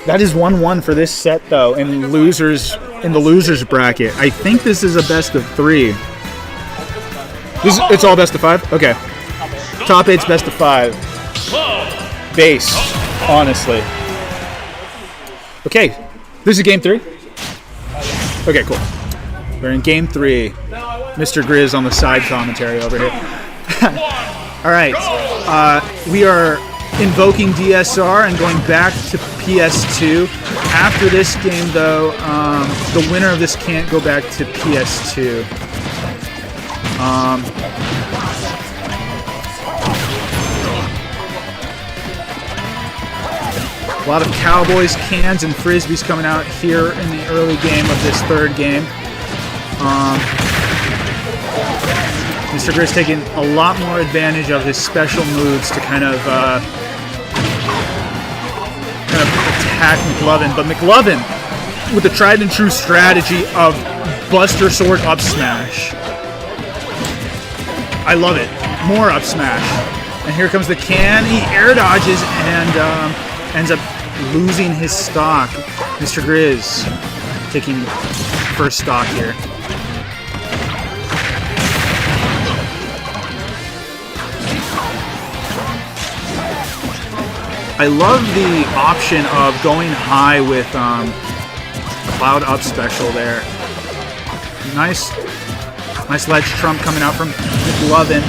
That is 1-1 for this set though in the losers bracket. I think this is a best of 3. It's all best of 5? Okay. Top 8's best of 5. Base, honestly. Okay, this is game 3? Okay, cool. We're in game 3. Mr. Grizz on the side commentary over here. Alright, we are invoking DSR and going back to PS2. After this game, though, the winner of this can't go back to PS2. A lot of Cowboys, cans, and Frisbees coming out here in the early game of this third game. Mr. Grizz taking a lot more advantage of his special moves to kind of attack McLovin. But McLovin, with the tried and true strategy of Buster Sword up smash. I love it. More up smash. And here comes the can. He air dodges and ends up losing his stock. Mr. Grizz taking first stock here. I love the option of going high with Cloud up special there. Nice ledge trump coming out from McLovin.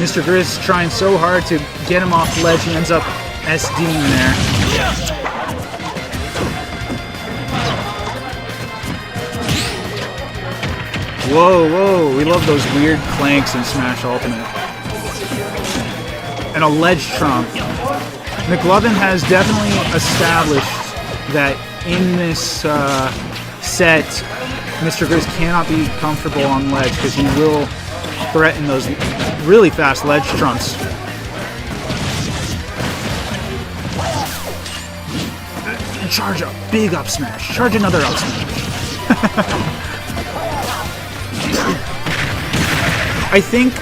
Mr. Grizz trying so hard to get him off the ledge. He ends up SDing there. Whoa. We love those weird clanks in Smash Ultimate. And a ledge trump. McLovin has definitely established that in this set, Mr. Grizz cannot be comfortable on ledge because he will threaten those really fast ledge trumps. Charge a big up smash. Charge another up smash. I think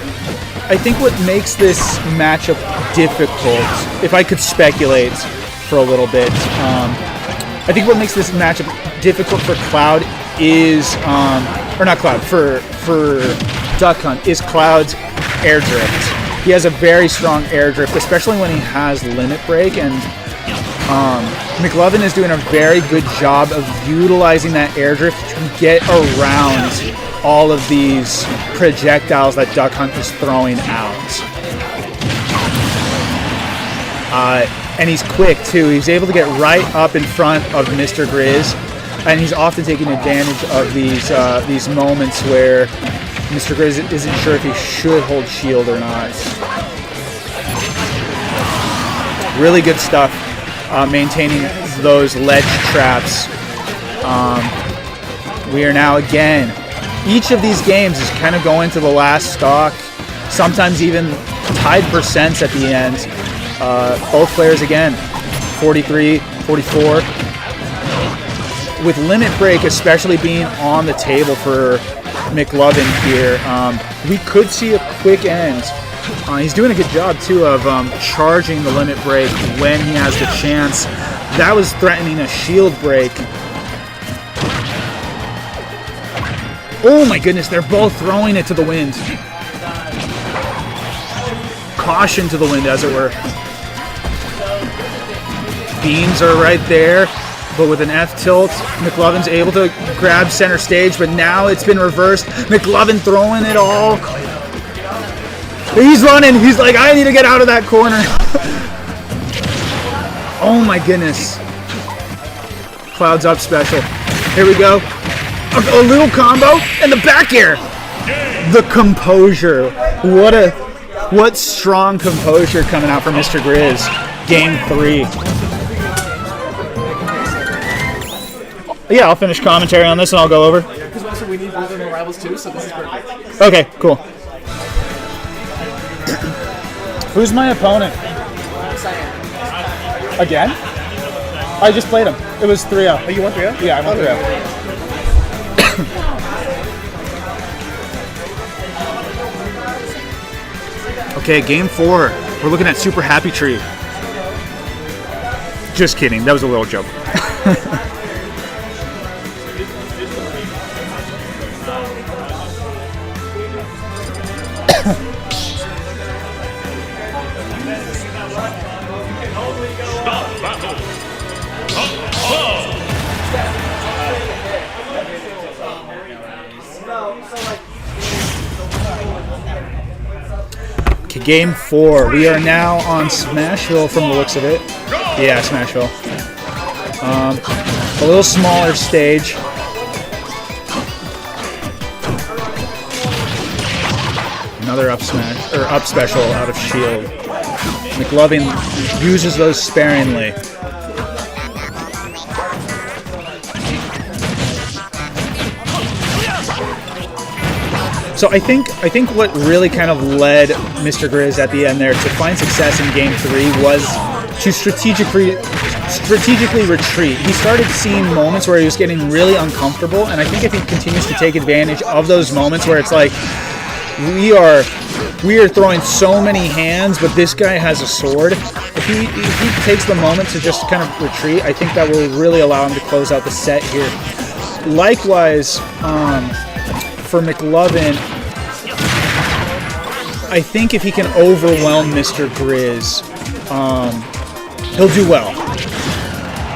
what makes this matchup difficult, if I could speculate for a little bit, I think what makes this matchup difficult for Cloud is, or not Cloud, for Duck Hunt, is Cloud's air drift. He has a very strong air drift, especially when he has limit break, and McLovin is doing a very good job of utilizing that air drift to get around all of these projectiles that Duck Hunt is throwing out. And he's quick too. He's able to get right up in front of Mr. Grizz, and he's often taking advantage of these moments where Mr. Grizz isn't sure if he should hold shield or not. Really good stuff. Maintaining those ledge traps. We are now again, each of these games is kind of going to the last stock, sometimes even tied percents at the end. Both players again, 43, 44. With limit break especially being on the table for McLovin here, we could see a quick end. He's doing a good job too of charging the limit break when he has the chance. That was threatening a shield break. Oh my goodness, they're both throwing it to the wind. Caution to the wind, as it were. Beams are right there, but with an F tilt, McLovin's able to grab center stage, but now it's been reversed. McLovin throwing it all. He's running. He's like, I need to get out of that corner. Oh my goodness. Cloud's up special. Here we go. A little combo and the back air. The composure. What strong composure coming out from Mr. Grizz. Game 3. Yeah, I'll finish commentary on this and I'll go over. Because also we need more rivals too, so this is perfect. Okay, cool. Who's my opponent? Again? I just played him. It was 3-0. Oh, you won 3-0? Yeah, I won 3-0. Okay, game 4. We're looking at Super Happy Tree. Just kidding. That was a little joke. Okay, game 4. We are now on Smashville from the looks of it. Yeah, Smashville. A little smaller stage. Another up smash, or up special out of shield. McLovin uses those sparingly. So I think what really kind of led Mr. Grizz at the end there to find success in Game 3 was to strategically retreat. He started seeing moments where he was getting really uncomfortable, and I think if he continues to take advantage of those moments where it's like, we are throwing so many hands, but this guy has a sword. If he takes the moment to just kind of retreat, I think that will really allow him to close out the set here. Likewise, for McLovin, I think if he can overwhelm Mr. Grizz, he'll do well.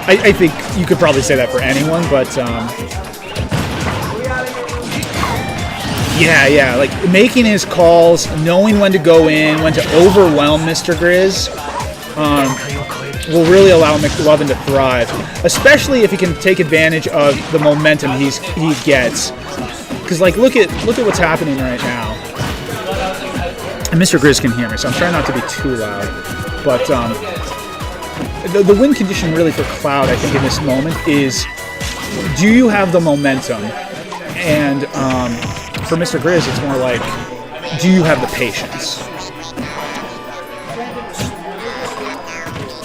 I think you could probably say that for anyone, but yeah, like making his calls, knowing when to go in, when to overwhelm Mr. Grizz, will really allow McLovin to thrive, especially if he can take advantage of the momentum he gets. Because like look at what's happening right now. And Mr. Grizz can hear me, so I'm trying not to be too loud. But the win condition really for Cloud, I think, in this moment is, do you have the momentum? And for Mr. Grizz, it's more like, do you have the patience?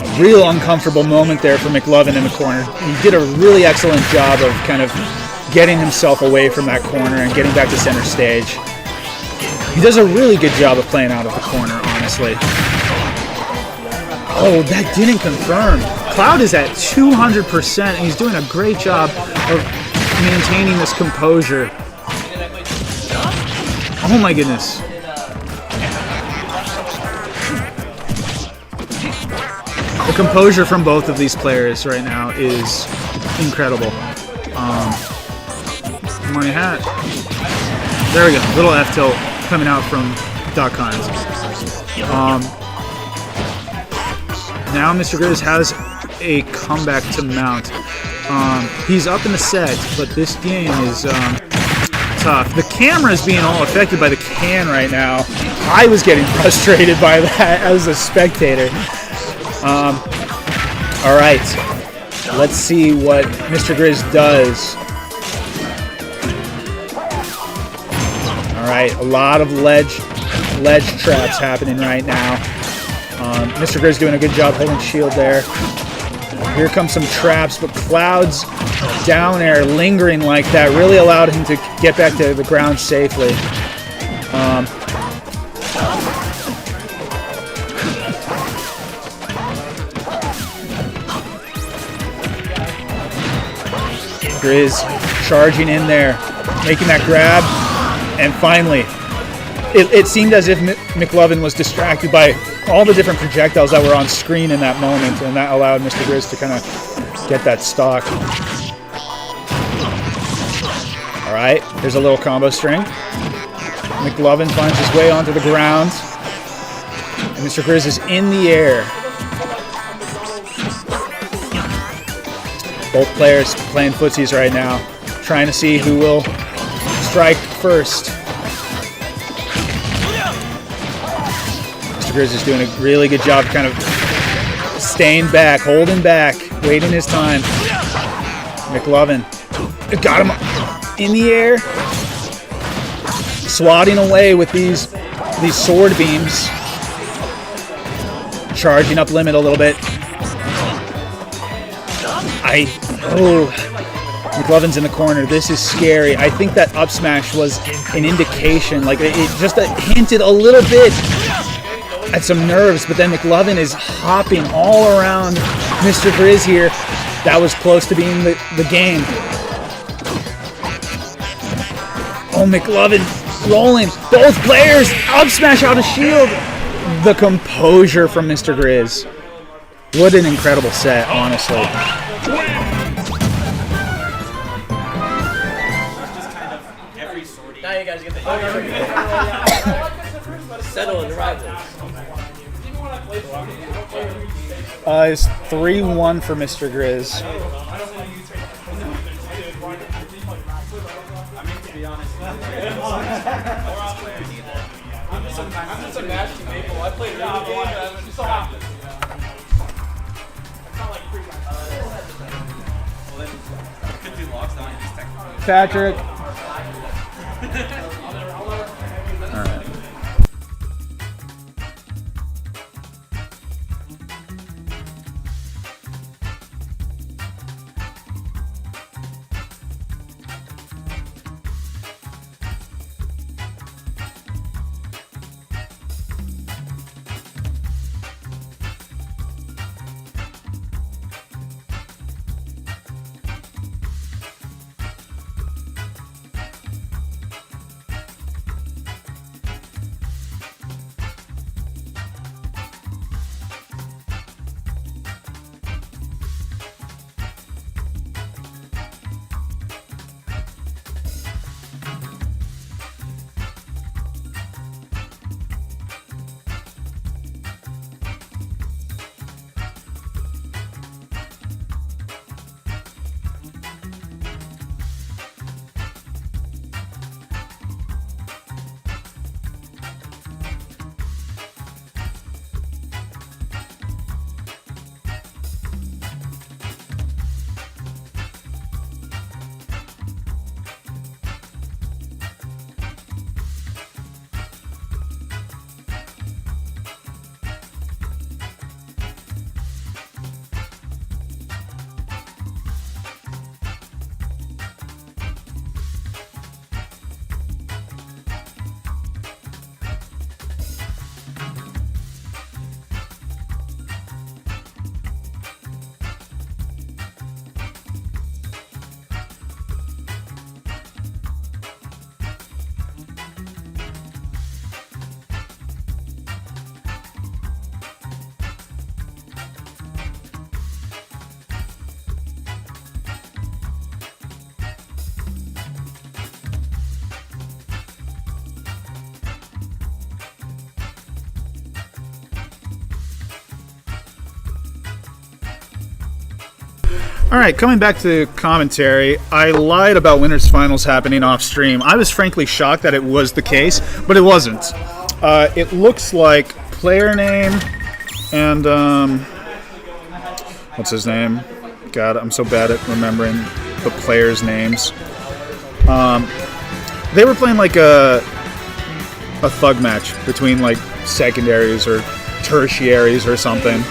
A real uncomfortable moment there for McLovin in the corner. He did a really excellent job of kind of getting himself away from that corner and getting back to center stage. He does a really good job of playing out of the corner, honestly. Oh, that didn't confirm. Cloud is at 200%, and he's doing a great job of maintaining this composure. Oh my goodness. The composure from both of these players right now is incredible. Money hat. There we go. Little F tilt coming out from Doc Hines. Now Mr. Grizz has a comeback to mount. He's up in the set, but this game is tough. The camera is being all affected by the can right now. I was getting frustrated by that as a spectator. All right, let's see what Mr. Grizz does. All right, a lot of ledge traps happening right now. Mr. Grizz doing a good job holding shield there. Here comes some traps, but Cloud's down air lingering like that really allowed him to get back to the ground safely. Grizz charging in there, making that grab, and finally, it seemed as if McLovin was distracted by all the different projectiles that were on screen in that moment, and that allowed Mr. Grizz to kind of get that stock. All right, there's a little combo string. McLovin finds his way onto the ground, and Mr. Grizz is in the air. Both players playing footsies right now, trying to see who will strike first. Mr. Grizz is doing a really good job kind of staying back, holding back, waiting his time. McLovin got him in the air, swatting away with these sword beams, charging up limit a little bit. McLovin's in the corner. This is scary. I think that up smash was an indication, like it just hinted a little bit at some nerves, but then McLovin is hopping all around Mr. Grizz here. That was close to being the game. Oh, McLovin rolling. Both players up smash out of shield. The composure from Mr. Grizz. What an incredible set, honestly. Now you guys get the settle in the rivals. It's 3-1 for Mr. Grizz. Patrick. All right, coming back to commentary, I lied about Winners Finals happening off stream. I was frankly shocked that it was the case, but it wasn't. It looks like player name and what's his name? God, I'm so bad at remembering the players' names. They were playing like a thug match between like secondaries or tertiaries or something.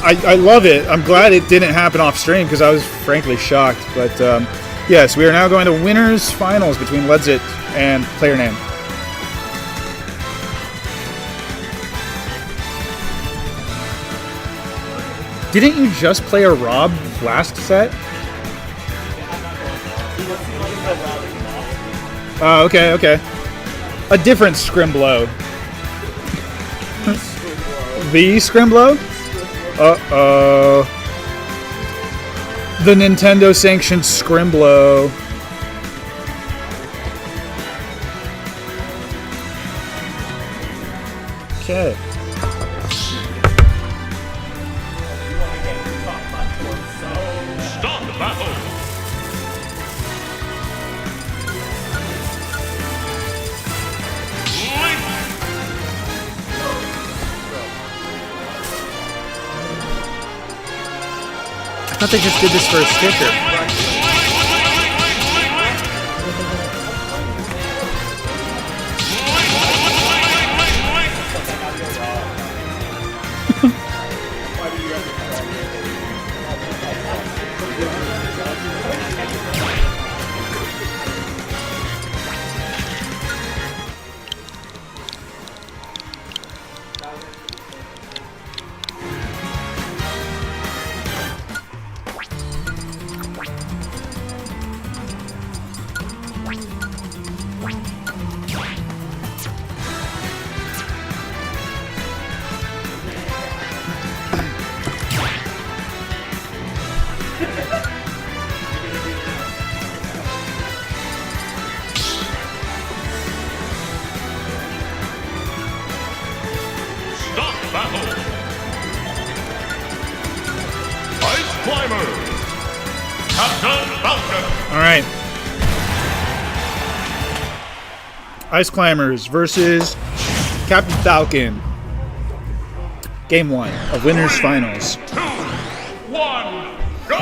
I love it. I'm glad it didn't happen off stream because I was frankly shocked. But yes, we are now going to Winners Finals between Ledzit and player name. Didn't you just play a Rob last set? Oh, okay. A different Scrimblow. The Scrimblow? Uh-oh. The Nintendo-sanctioned Scrimblow. Okay. Start the battle. I thought they just did this for a sticker. Start the battle. Ice Climber. Captain Falcon. All right. Ice Climbers versus Captain Falcon. Game 1 of Winners Finals. 2, 1, go!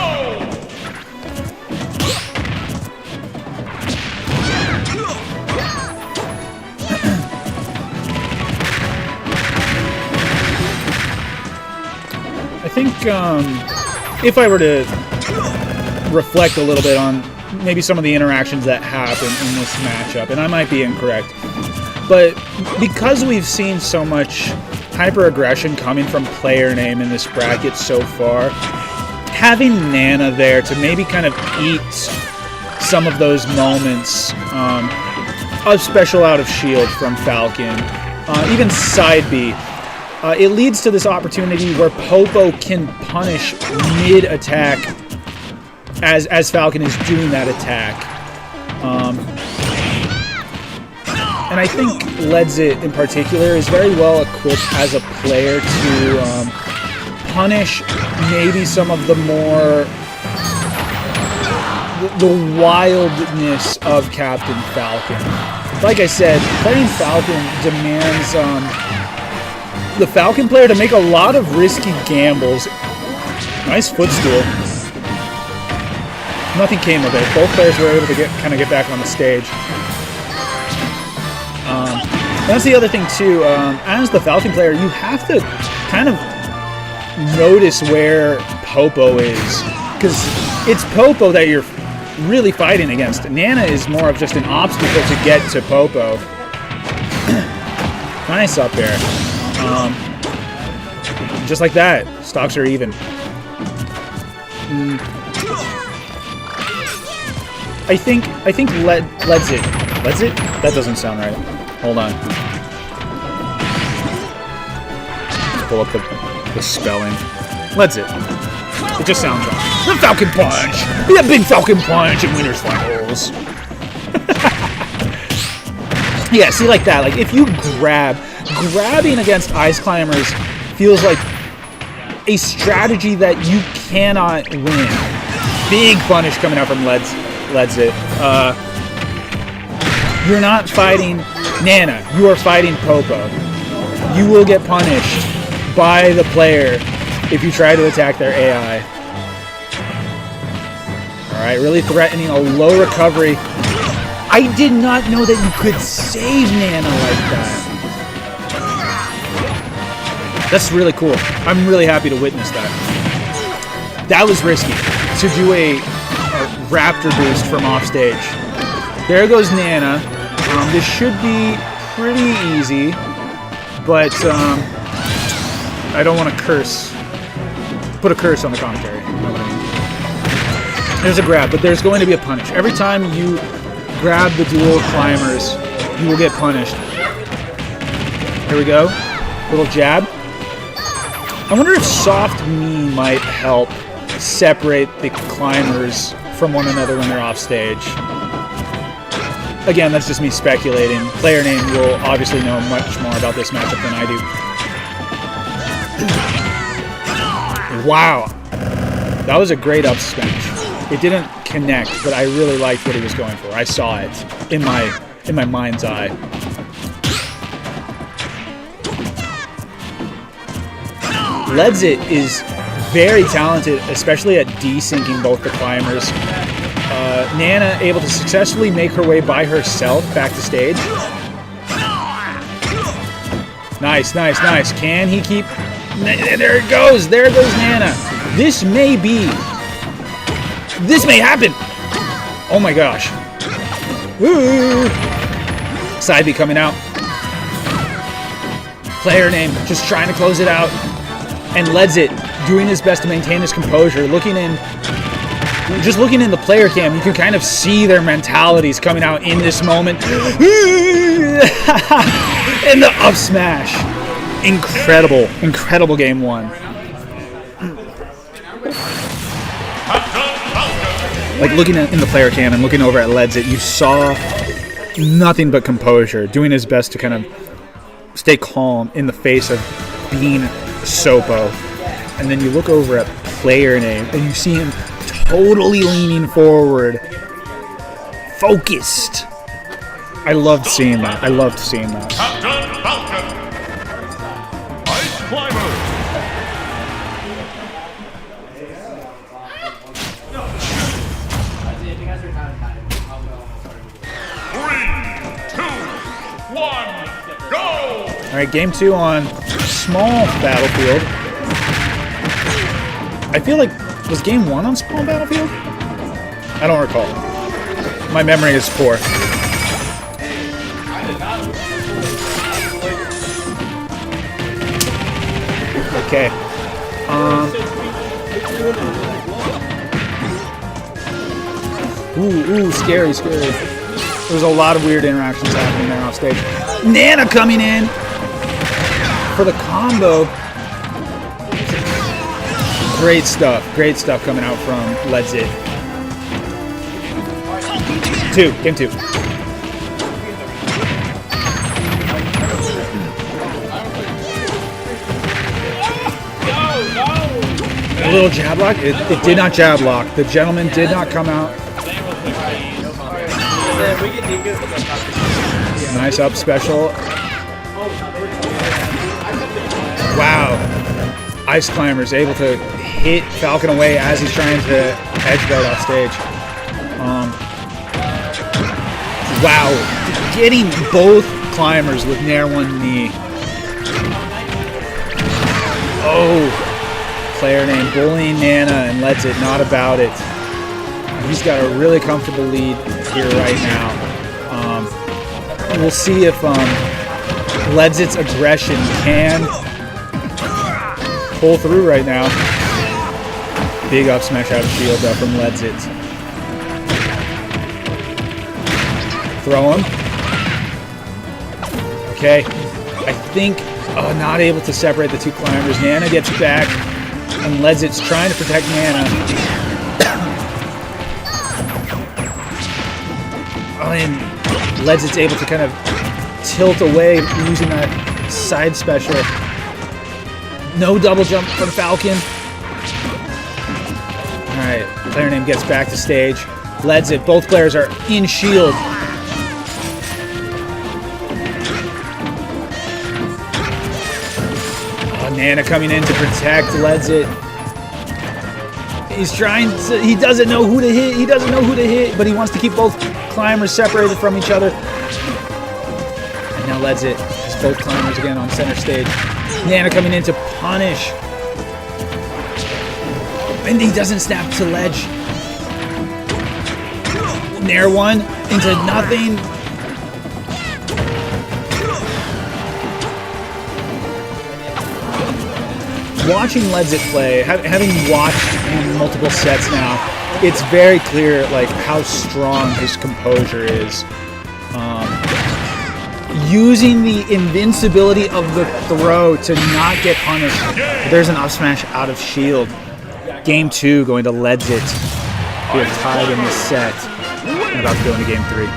I think if I were to reflect a little bit on maybe some of the interactions that happen in this matchup, and I might be incorrect, but because we've seen so much hyper-aggression coming from player name in this bracket so far, having Nana there to maybe kind of eat some of those moments of special out of shield from Falcon, even side B, it leads to this opportunity where Popo can punish mid-attack as Falcon is doing that attack. And I think Ledzit in particular is very well equipped as a player to punish maybe some of the more the wildness of Captain Falcon. Like I said, playing Falcon demands the Falcon player to make a lot of risky gambles. Nice footstool. Nothing came of it. Both players were able to get back on the stage. That's the other thing too. As the Falcon player, you have to kind of notice where Popo is, because it's Popo that you're really fighting against. Nana is more of just an obstacle to get to Popo. Nice up there. Just like that, stocks are even. I think Ledzit. That doesn't sound right. Hold on. Let's pull up the spelling. Ledzit. It just sounds wrong. The Falcon Punch! The big Falcon Punch in Winners Finals. Yeah, see, like that. Like, if you grabbing against Ice Climbers feels like a strategy that you cannot win. Big punish coming out from Ledzit. You're not fighting Nana. You are fighting Popo. You will get punished by the player if you try to attack their AI. Alright, really threatening a low recovery. I did not know that you could save Nana like that. That's really cool. I'm really happy to witness that. That was risky, to do a Raptor boost from offstage. There goes Nana. This should be pretty easy, but I don't want to curse. Put a curse on the commentary. You know what I mean? There's a grab, but there's going to be a punish. Every time you grab the dual climbers, you will get punished. Here we go. Little jab. I wonder if soft me might help separate the climbers from one another when they're off stage. Again, that's just me speculating. Player name will obviously know much more about this matchup than I do. Wow. That was a great up smash. It didn't connect, but I really liked what he was going for. I saw it in my mind's eye. Ledzit is very talented, especially at desyncing both the climbers. Nana able to successfully make her way by herself back to stage. Nice, nice, nice. Can he keep... There it goes. There goes Nana. This may happen. Oh my gosh. Woo! Side B coming out. Player name just trying to close it out. And Ledzit doing his best to maintain his composure. Just looking in the player cam, you can kind of see their mentalities coming out in this moment. And the up smash. Incredible, incredible game one. Like looking in the player cam and looking over at Ledzit, you saw nothing but composure, doing his best to kind of stay calm in the face of being Sopo. And then you look over at player name and you see him totally leaning forward, focused. I loved seeing that. I loved seeing that. Captain Falcon. Ice Climber. 3, 2, 1, go! All right, game 2 on small battlefield. I feel like, was game 1 on small battlefield? I don't recall. My memory is poor. Okay. Ooh, scary, scary. There's a lot of weird interactions happening there off stage. Nana coming in for the combo. Great stuff coming out from Ledzit. Game 2. A little jab lock. It did not jab lock. The gentleman did not come out. Nice up special. Wow. Ice Climber's able to hit Falcon away as he's trying to edge guard off stage. Wow. Getting both climbers with Nair 1 knee. Oh. Player name bullying Nana and Ledzit not about it. He's got a really comfortable lead here right now. We'll see if Ledzit's aggression can pull through right now. Big up smash out of shield though from Ledzit. Throw him. Okay. I think not able to separate the two climbers. Nana gets back. And Ledzit's trying to protect Nana. And Ledzit's able to kind of tilt away using that side special. No double jump from Falcon. Alright, player name gets back to stage. Leads it. Both players are in shield. Nana coming in to protect, lets it. He's trying to, he doesn't know who to hit, but he wants to keep both climbers separated from each other. And now lets it. It's both climbers again on center stage. Nana coming in to punish. And he doesn't snap to ledge. Nair one into nothing. Watching Ledsit play, having watched him multiple sets now, it's very clear like how strong his composure is. Using the invincibility of the throw to not get punished. There's an up smash out of shield. Game 2 going to Ledsit. We are tied in this set and about to go into game 3.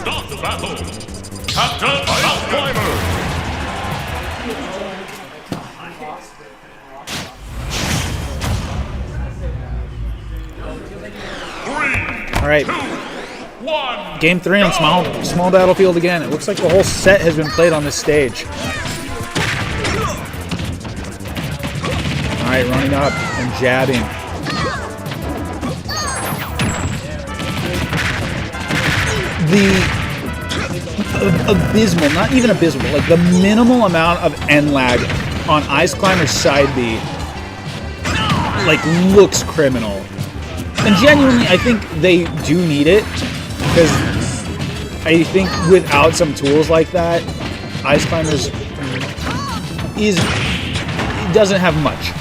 Start the battle! Captain Ice Climber! All right, game 3 on small battlefield again. It looks like the whole set has been played on this stage. All right, running up and jabbing. The abysmal, not even abysmal, like the minimal amount of end lag on Ice Climber's side B, like looks criminal. And genuinely, I think they do need it, because I think without some tools like that, Ice Climbers doesn't have much.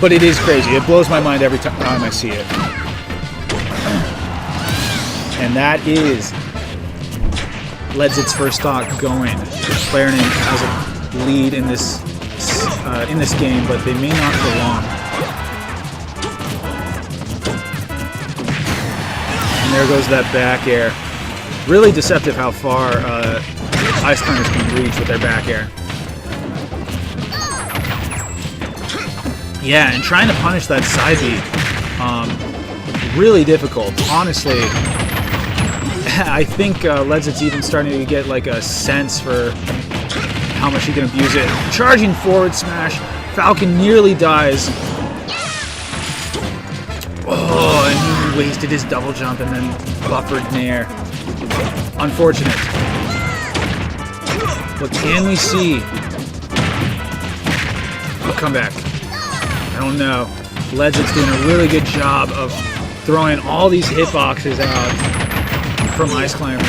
But it is crazy. It blows my mind every time I see it. And that is Ledsit's first stock going. Player name has a lead in this game, but they may not for long. And there goes that back air. Really deceptive how far Ice Climbers can reach with their back air. Yeah, and trying to punish that side B, really difficult. Honestly, I think Ledsit's even starting to get like a sense for how much he can abuse it. Charging forward smash, Falcon nearly dies. Oh, and he wasted his double jump and then buffered Nair. Unfortunate. What can we see? A comeback. I don't know. Ledsit's doing a really good job of throwing all these hitboxes out from Ice Climbers.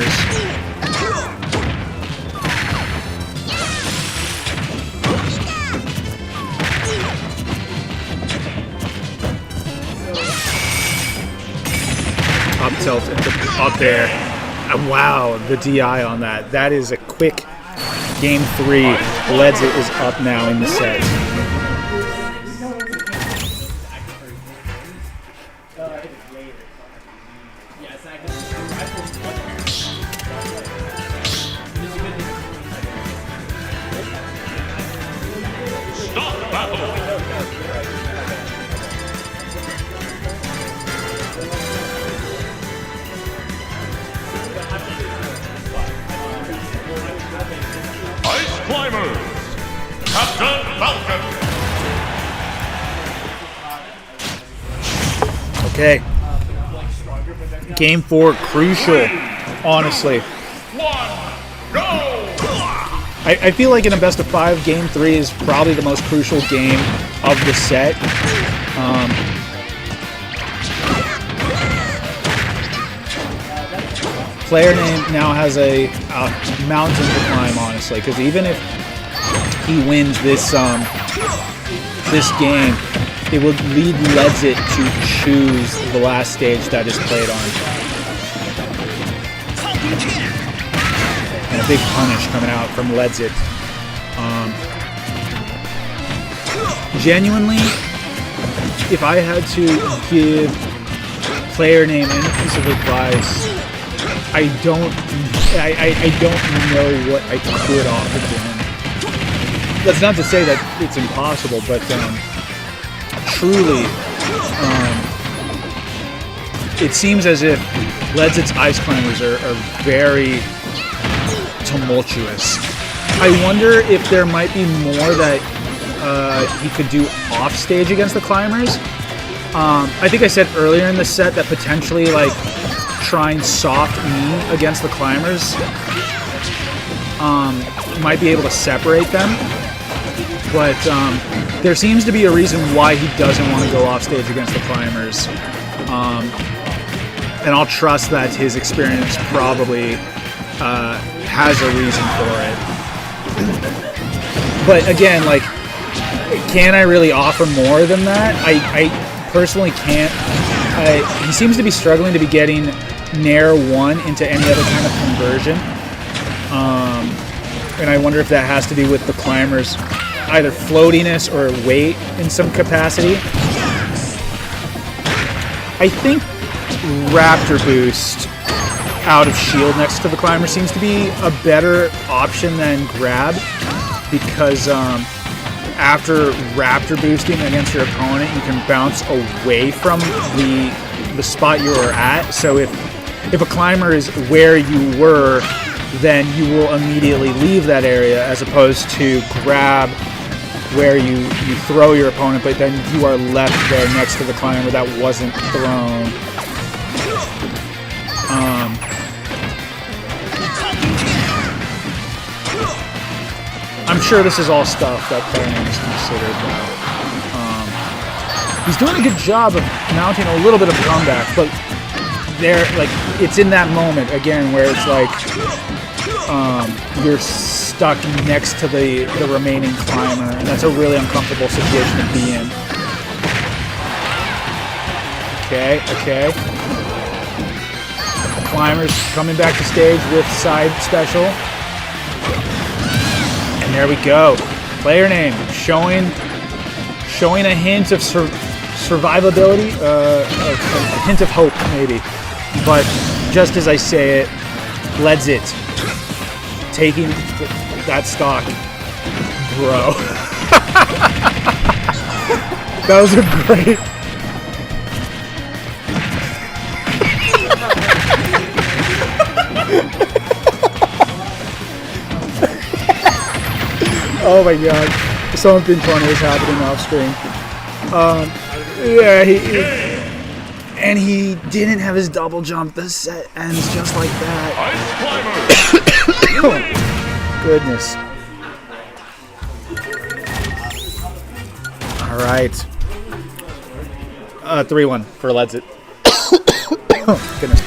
Up tilt into up there. Wow, the DI on that. That is a quick game 3. Ledsit is up now in the set. Start the battle! Ice Climbers! Captain Falcon! Okay. Game 4, crucial, honestly. Go! I feel like in a best of 5, game 3 is probably the most crucial game of the set. Player name now has a mountain to climb, honestly, because even if he wins this this game, it would lead Ledsit to choose the last stage that is played on. And big punish coming out from Ledzit. Genuinely, if I had to give player name any piece of advice, I don't know what I could offer to him. That's not to say that it's impossible, but truly, it seems as if Ledzit's Ice Climbers are very tumultuous. I wonder if there might be more that he could do off stage against the climbers. I think I said earlier in the set that potentially like trying soft knee against the climbers might be able to separate them. But there seems to be a reason why he doesn't want to go off stage against the climbers. And I'll trust that his experience probably has a reason for it. But again, like, can I really offer more than that? I personally can't. He seems to be struggling to be getting Nair 1 into any other kind of conversion. And I wonder if that has to do with the climbers' either floatiness or weight in some capacity. I think Raptor Boost out of shield next to the climber seems to be a better option than grab, because after Raptor boosting against your opponent, you can bounce away from the spot you were at. So if a climber is where you were, then you will immediately leave that area, as opposed to grab where you throw your opponent, but then you are left there next to the climber that wasn't thrown. I'm sure this is all stuff that player name is considered, though. He's doing a good job of mounting a little bit of comeback, but there, like, it's in that moment again where it's like you're stuck next to the remaining climber, and that's a really uncomfortable situation to be in. Okay. Climbers coming back to stage with side special. And there we go. Player name showing a hint of survivability, a hint of hope maybe. But just as I say it, Ledzit taking that stock, bro. That was a great. Oh my god, something funny is happening off screen. Yeah, he didn't have his double jump. The set ends just like that. Oh, goodness. All right. 3-1 for Ledzit. Oh, goodness.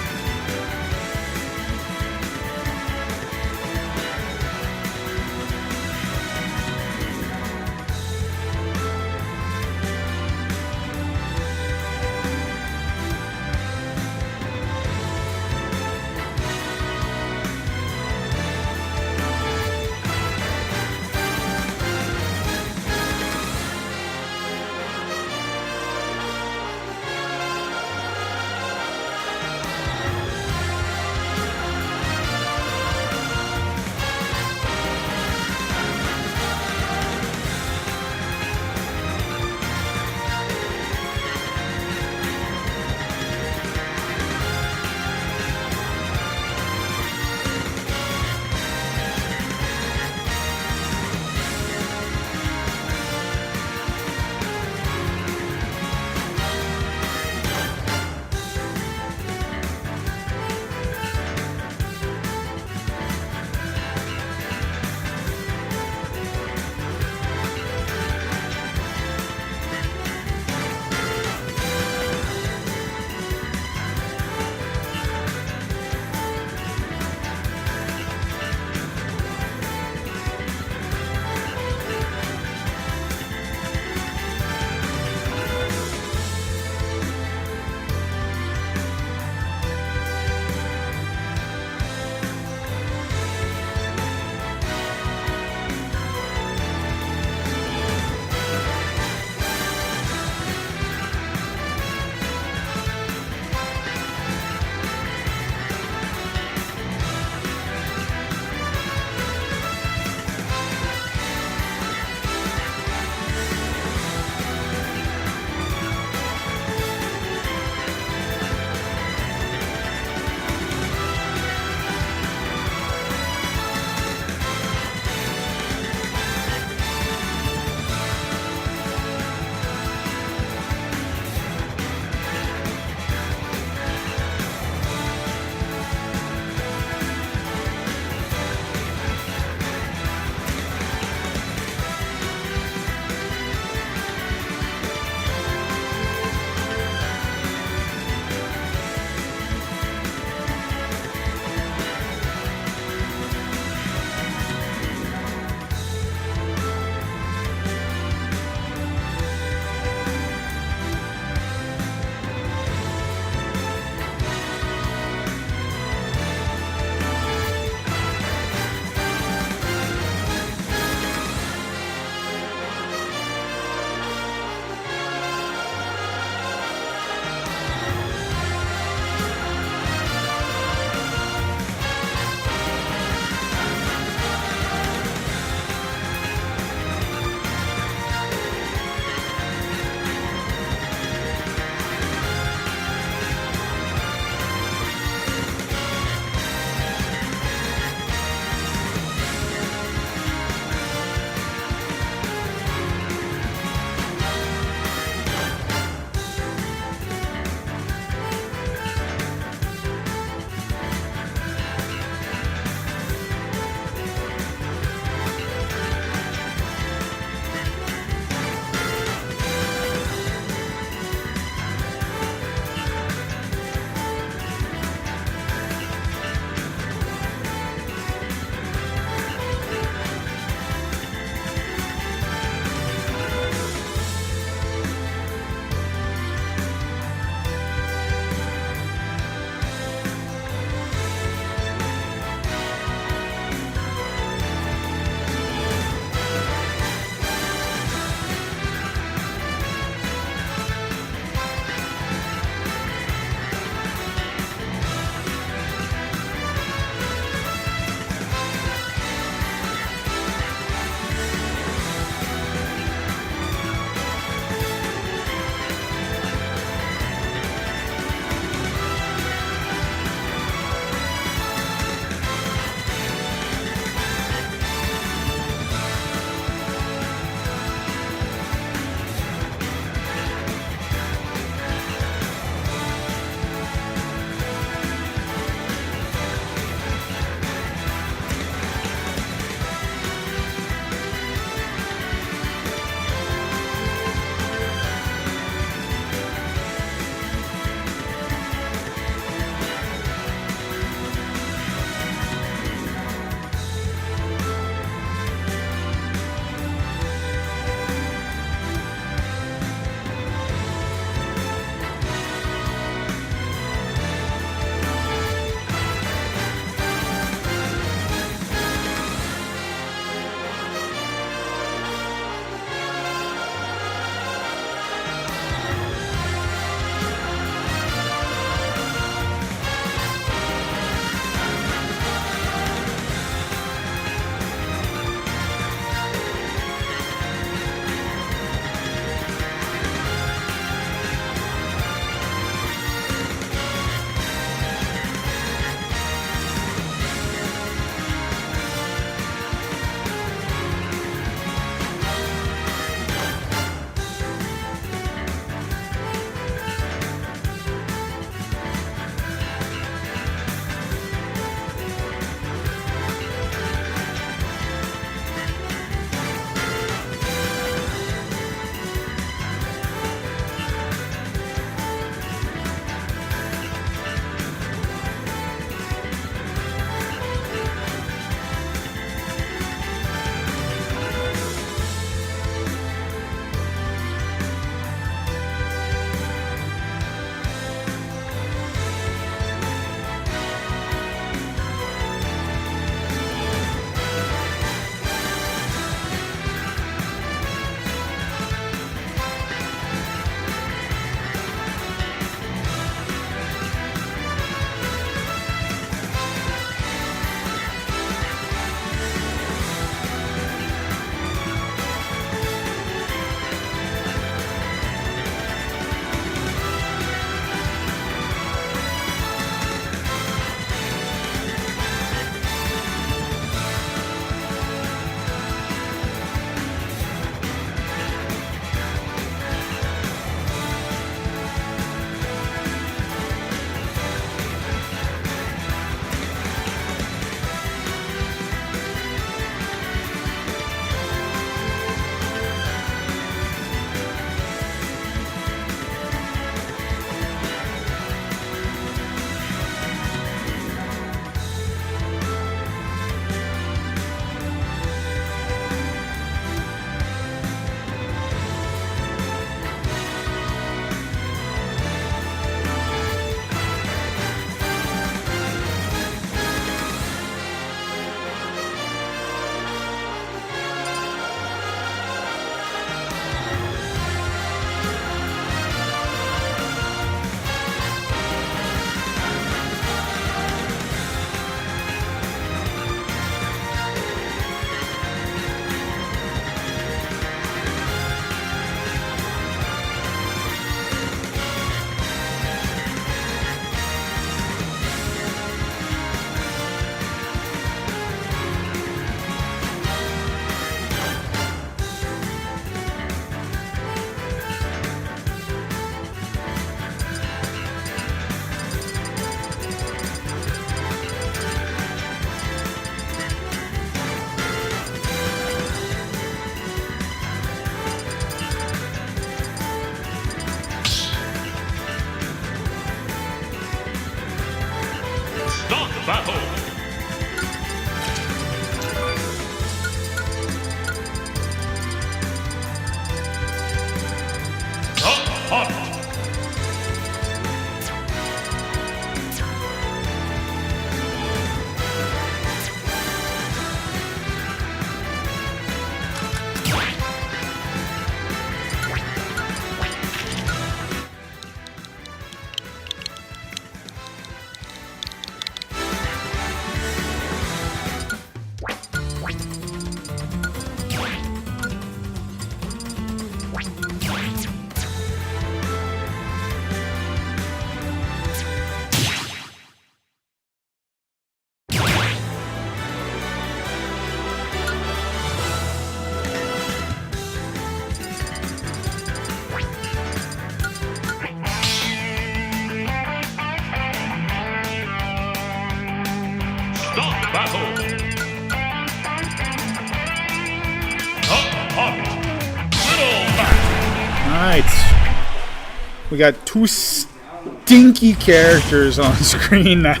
right. We got two stinky characters on screen now.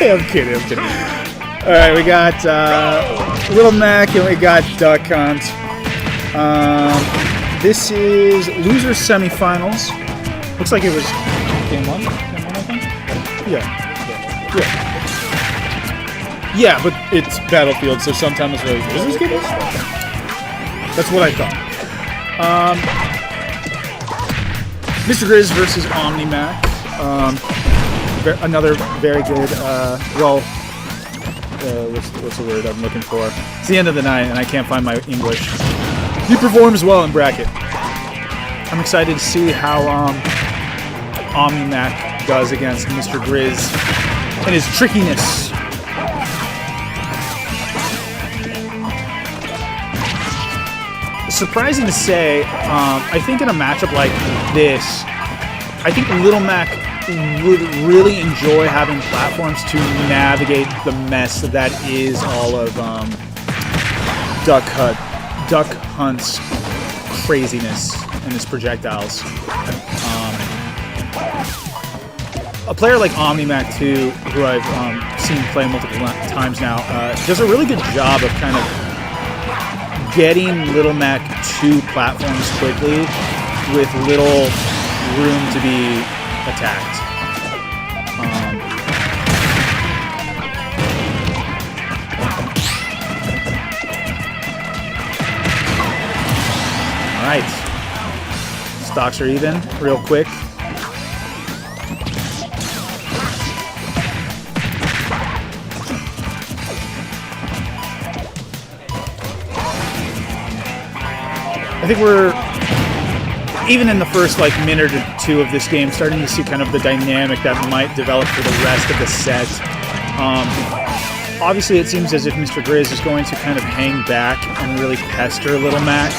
I'm kidding. All right, we got Little Mac and we got Duck Hunt. This is losers semifinals. Looks like it was game one, I think. Yeah, but it's Battlefield, so sometimes it's really. Is this game? That's what I thought. Mr. Grizz versus OmniMac. Another very good. What's the word I'm looking for? It's the end of the night, and I can't find my English. He performs well in bracket. I'm excited to see how OmniMac does against Mr. Grizz and his trickiness. Surprising to say, I think in a matchup like this, I think Little Mac would really enjoy having platforms to navigate the mess that is all of Duck Hunt's craziness and his projectiles. A player like OmniMac too, who I've seen play multiple times now, does a really good job of kind of getting Little Mac to platforms quickly with little room to be attacked. All right, stocks are even real quick. I think we're, even in the first minute or two of this game, starting to see kind of the dynamic that might develop for the rest of the set. Obviously, it seems as if Mr. Grizz is going to kind of hang back and really pester Little Mac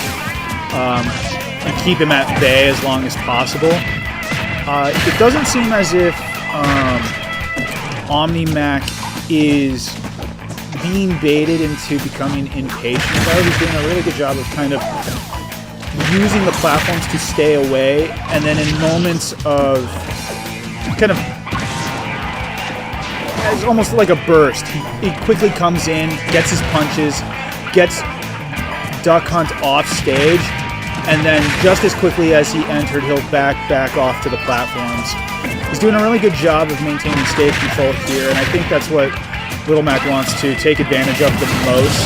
and keep him at bay as long as possible. It doesn't seem as if OmniMac is being baited into becoming impatient, though. He's doing a really good job of kind of using the platforms to stay away, and then in moments of kind of, it's almost like a burst, he quickly comes in, gets his punches, gets Duck Hunt off stage, and then just as quickly as he entered, he'll back off to the platforms. He's doing a really good job of maintaining stage control here, and I think that's what Little Mac wants to take advantage of the most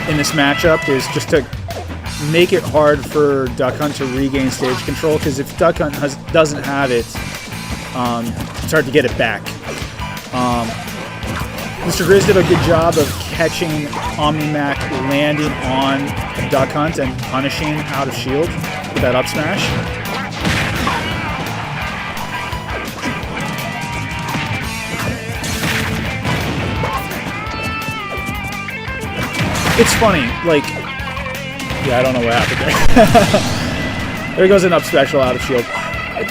in this matchup, is just to make it hard for Duck Hunt to regain stage control, because if Duck Hunt doesn't have it, it's hard to get it back. Mr. Grizz did a good job of catching OmniMac landing on Duck Hunt and punishing out of shield with that up smash. It's funny, yeah, I don't know what happened there. There goes an up special out of shield.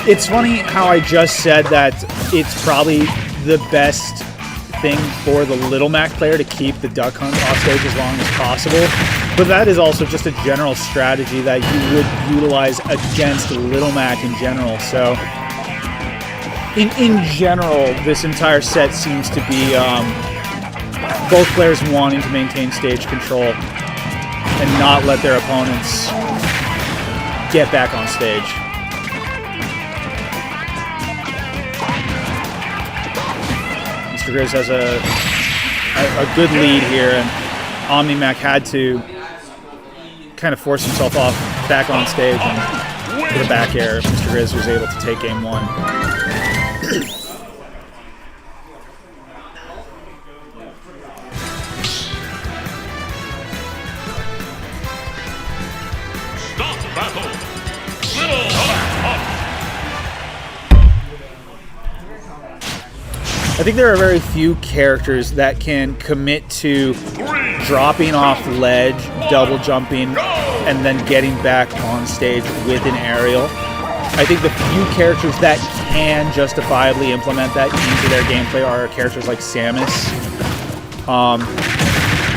It's funny how I just said that it's probably the best thing for the Little Mac player to keep the Duck Hunt off stage as long as possible, but that is also just a general strategy that you would utilize against Little Mac in general. So in general, this entire set seems to be both players wanting to maintain stage control and not let their opponents get back on stage. Mr. Grizz has a good lead here, and OmniMac had to kind of force himself back on stage and put a back air. Mr. Grizz was able to take game one. I think there are very few characters that can commit to dropping off ledge, double jumping, and then getting back on stage with an aerial. I think the few characters that can justifiably implement that into their gameplay are characters like Samus.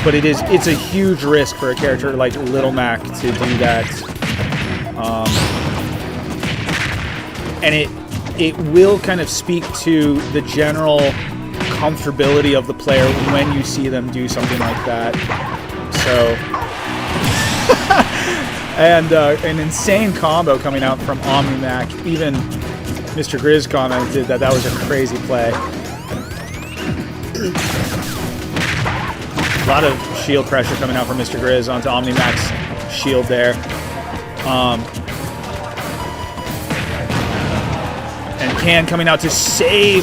but it's a huge risk for a character like Little Mac to do that. And it will kind of speak to the general comfortability of the player when you see them do something like that. So, and an insane combo coming out from OmniMac. Even Mr. Grizz commented that was a crazy play. A lot of shield pressure coming out from Mr. Grizz onto OmniMac's shield there. And Can coming out to save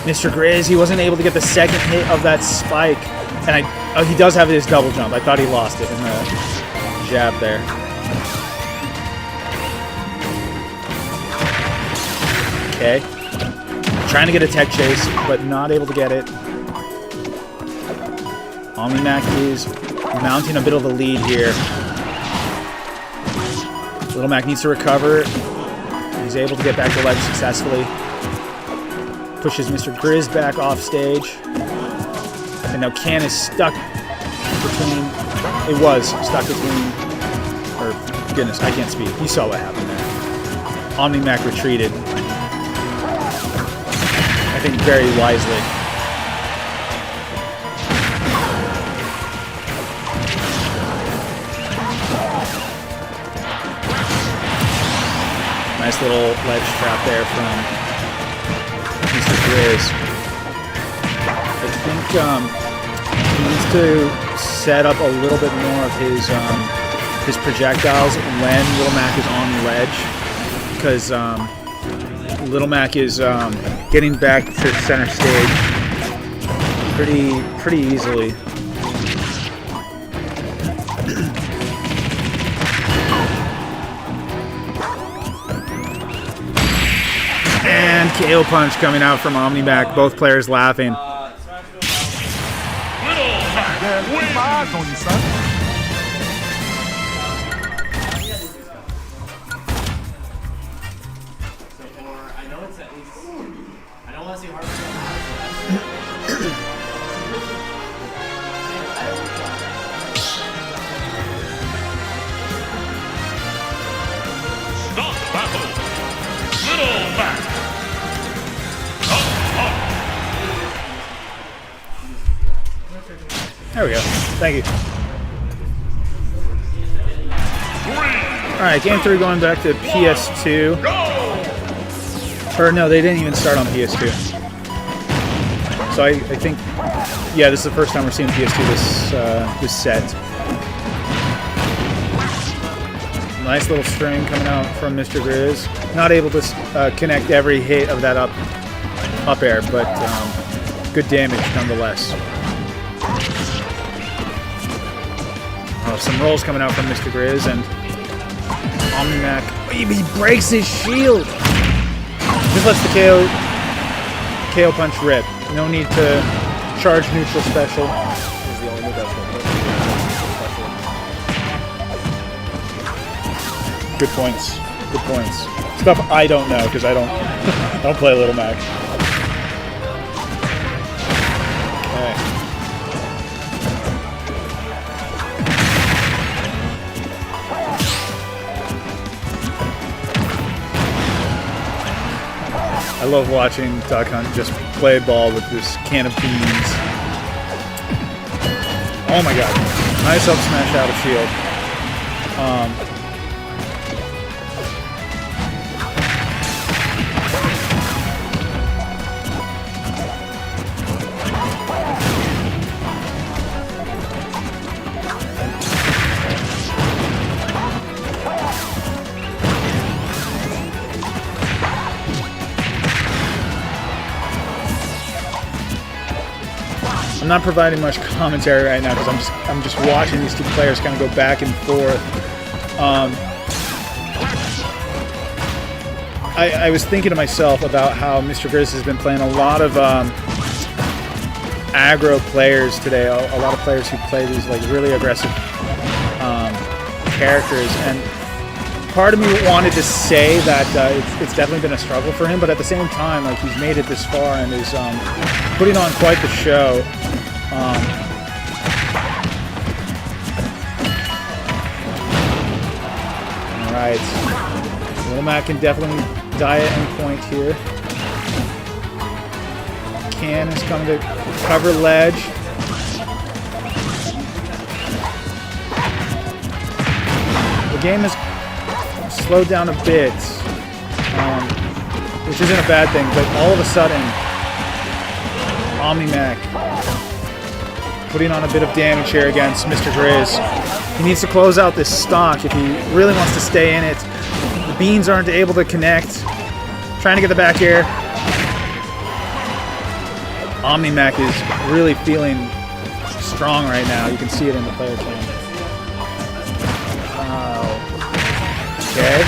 Mr. Grizz. He wasn't able to get the second hit of that spike. And he does have his double jump. I thought he lost it in the jab there. Okay. Trying to get a tech chase, but not able to get it. OmniMac is mounting a bit of a lead here. Little Mac needs to recover. He's able to get back to ledge successfully. Pushes Mr. Grizz back off stage. And now Can is stuck between... It was stuck between... Or, goodness, I can't speak. You saw what happened there. OmniMac retreated. I think very wisely. Nice little ledge trap there from Mr. Grizz. I think he needs to set up a little bit more of his projectiles when Little Mac is on the ledge, because Little Mac is getting back to center stage pretty easily. And KO punch coming out from OmniMac. Both players laughing. Keep my eyes on you, son. I don't want to see hard. Stop battle. Little Mac. There we go. Thank you. Alright, game 3 going back to PS2. Or no, they didn't even start on PS2. So I think, yeah, this is the first time we're seeing PS2 this set. Nice little string coming out from Mr. Grizz. Not able to connect every hit of that up air, but good damage nonetheless. Some rolls coming out from Mr. Grizz, and OmniMac, he breaks his shield! Just lets the KO punch rip. No need to charge neutral special. Good points. Good points. Stuff I don't know, because I don't play Little Mac. Okay. I love watching Duck Hunt just play ball with this can of beans. Oh my god. Nice up smash out of shield. I'm not providing much commentary right now because I'm just watching these two players kind of go back and forth. I was thinking to myself about how Mr. Grizz has been playing a lot of aggro players today. A lot of players who play these like really aggressive characters, and part of me wanted to say that it's definitely been a struggle for him, but at the same time, like, he's made it this far and is putting on quite the show. Alright. Little Mac can definitely die at any point here. Can is coming to cover ledge. The game has slowed down a bit, which isn't a bad thing, but all of a sudden, OmniMac putting on a bit of damage here against Mr. Grizz. He needs to close out this stock if he really wants to stay in it. The beans aren't able to connect. Trying to get the back air. OmniMac is really feeling strong right now. You can see it in the player cam. Okay.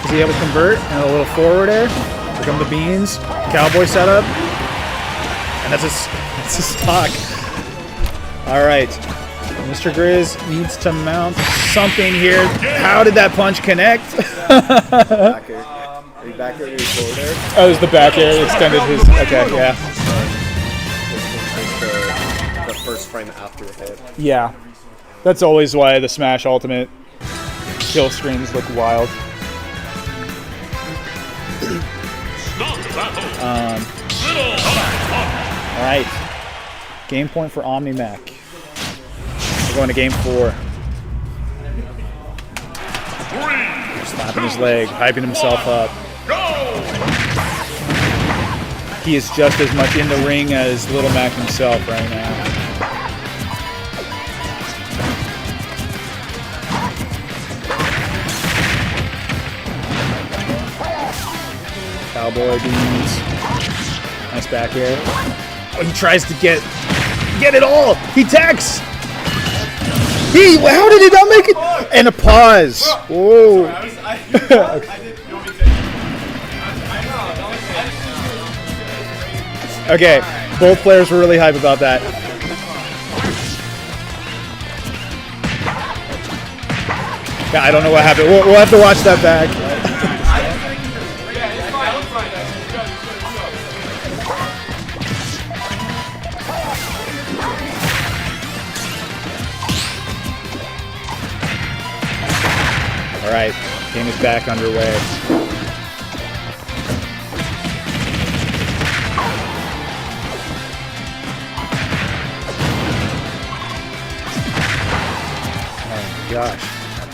Is he able to convert? And a little forward air. Here come the beans. Cowboy setup. And that's a stock. All right. Mr. Grizz needs to mount something here. How did that punch connect? Back air. Are you back air or are you forward air? Oh, it was the back air extended his. Okay, yeah. The first frame after the hit. Yeah. That's always why the Smash Ultimate kill screens look wild. All right. Game point for OmniMac. We're going to game 4. Slapping his leg, hyping himself up. He is just as much in the ring as Little Mac himself right now. Cowboy beans. Nice back air. Oh, he tries to get it all. He tags. How did he not make it? And a pause. Whoa. Okay, both players were really hype about that. Yeah, I don't know what happened. We'll have to watch that back. All right, game is back underway. Oh my gosh,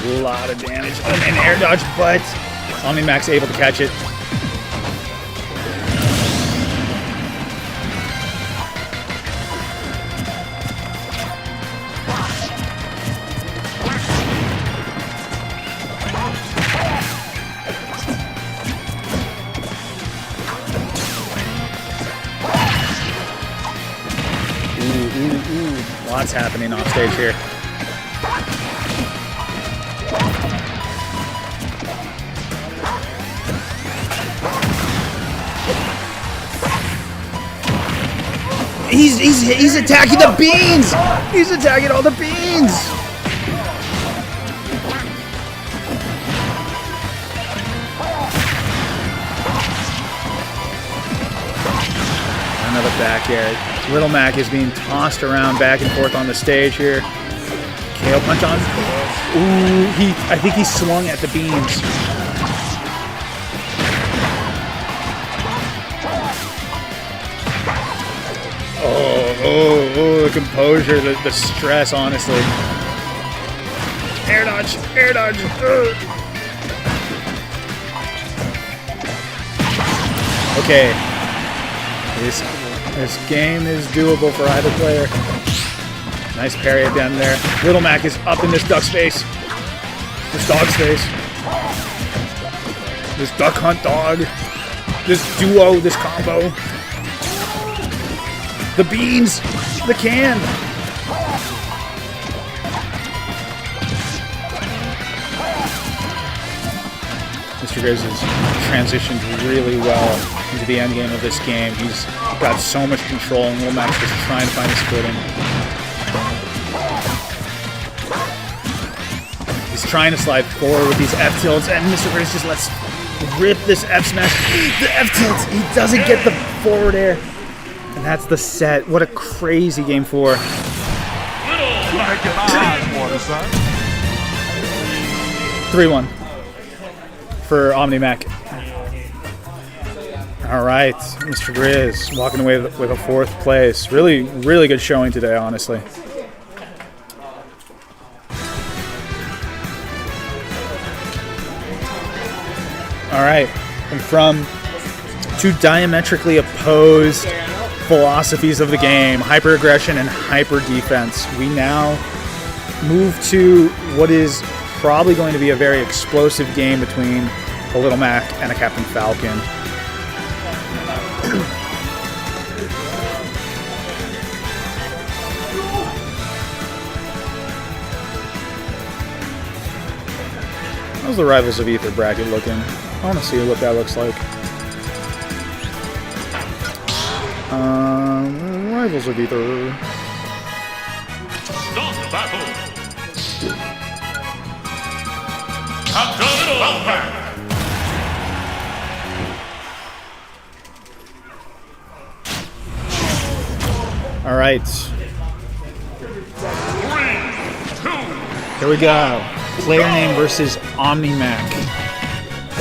a lot of damage. An air dodge, but OmniMac's able to catch it. Lots happening off stage here. He's attacking the beans! He's attacking all the beans! Another back air. Little Mac is being tossed around back and forth on the stage here. KO punch on. Ooh, I think he swung at the beans. Oh, the composure, the stress, honestly. Air dodge, air dodge. Okay. This game is doable for either player. Nice parry at the end there. Little Mac is up in this duck's face. This dog's face. This duck hunt dog. This duo, this combo. The beans. The can. Mr. Grizz has transitioned really well into the end game of this game. He's got so much control, and Little Mac's just trying to find his footing. He's trying to slide forward with these F tilts, and Mr. Grizz just lets rip this F smash. The F tilts, he doesn't get the forward air. And that's the set. What a crazy game 4. 3-1. for OmniMac. All right, Mr. Grizz walking away with a 4th place. Really, really good showing today, honestly. All right, and from 2 diametrically opposed philosophies of the game, hyper-aggression and hyper-defense, we now move to what is probably going to be a very explosive game between a Little Mac and a Captain Falcon. How's the Rivals of Ether bracket looking? I want to see what that looks like. Rivals of Ether. Start the battle. Captain Falcon. All right. 3, 2, Here we go. Player name versus OmniMac.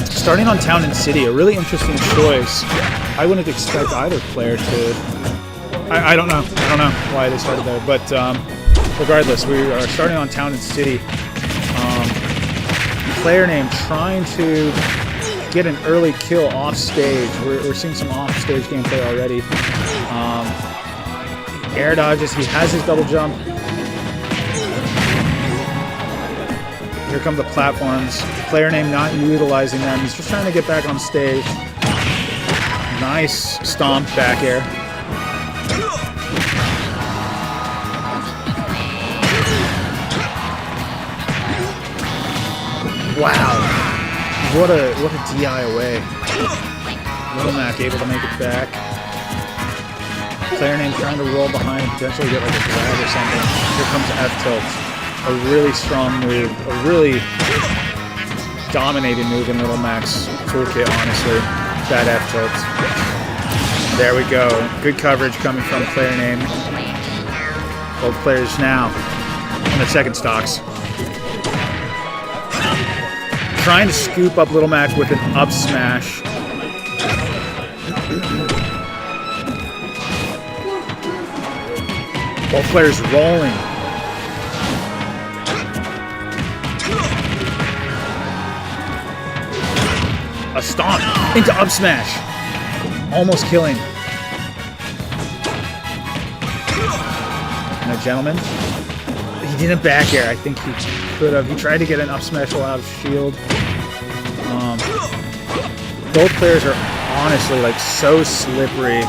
Starting on Town and City, a really interesting choice. I wouldn't expect either player to. I don't know. I don't know why they started there, but regardless, we are starting on Town and City. Player name trying to get an early kill off stage. We're seeing some off stage gameplay already. Air dodges. He has his double jump. Here come the platforms. Player name not utilizing them. He's just trying to get back on stage. Nice stomp back air. Wow. What a DI away. Little Mac able to make it back. Player name trying to roll behind and potentially get like a grab or something. Here comes F-tilt. A really strong move, a really dominating move in Little Mac's toolkit, honestly. That F-tilt. There we go. Good coverage coming from player name. Both players now on their second stocks. Trying to scoop up Little Mac with an up smash. Both players rolling. A stomp into up smash. Almost killing. And a gentleman. He didn't back air. I think he could have. He tried to get an up smash out of shield. Both players are honestly like so slippery.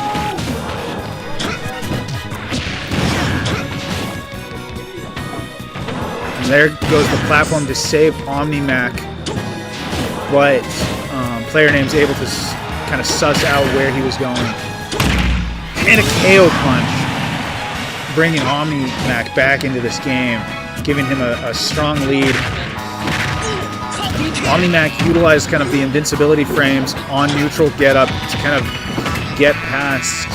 And there goes the platform to save OmniMac, but player name's able to kind of suss out where he was going. And a KO punch, bringing OmniMac back into this game, giving him a strong lead. OmniMac utilized kind of the invincibility frames on neutral get up to kind of get past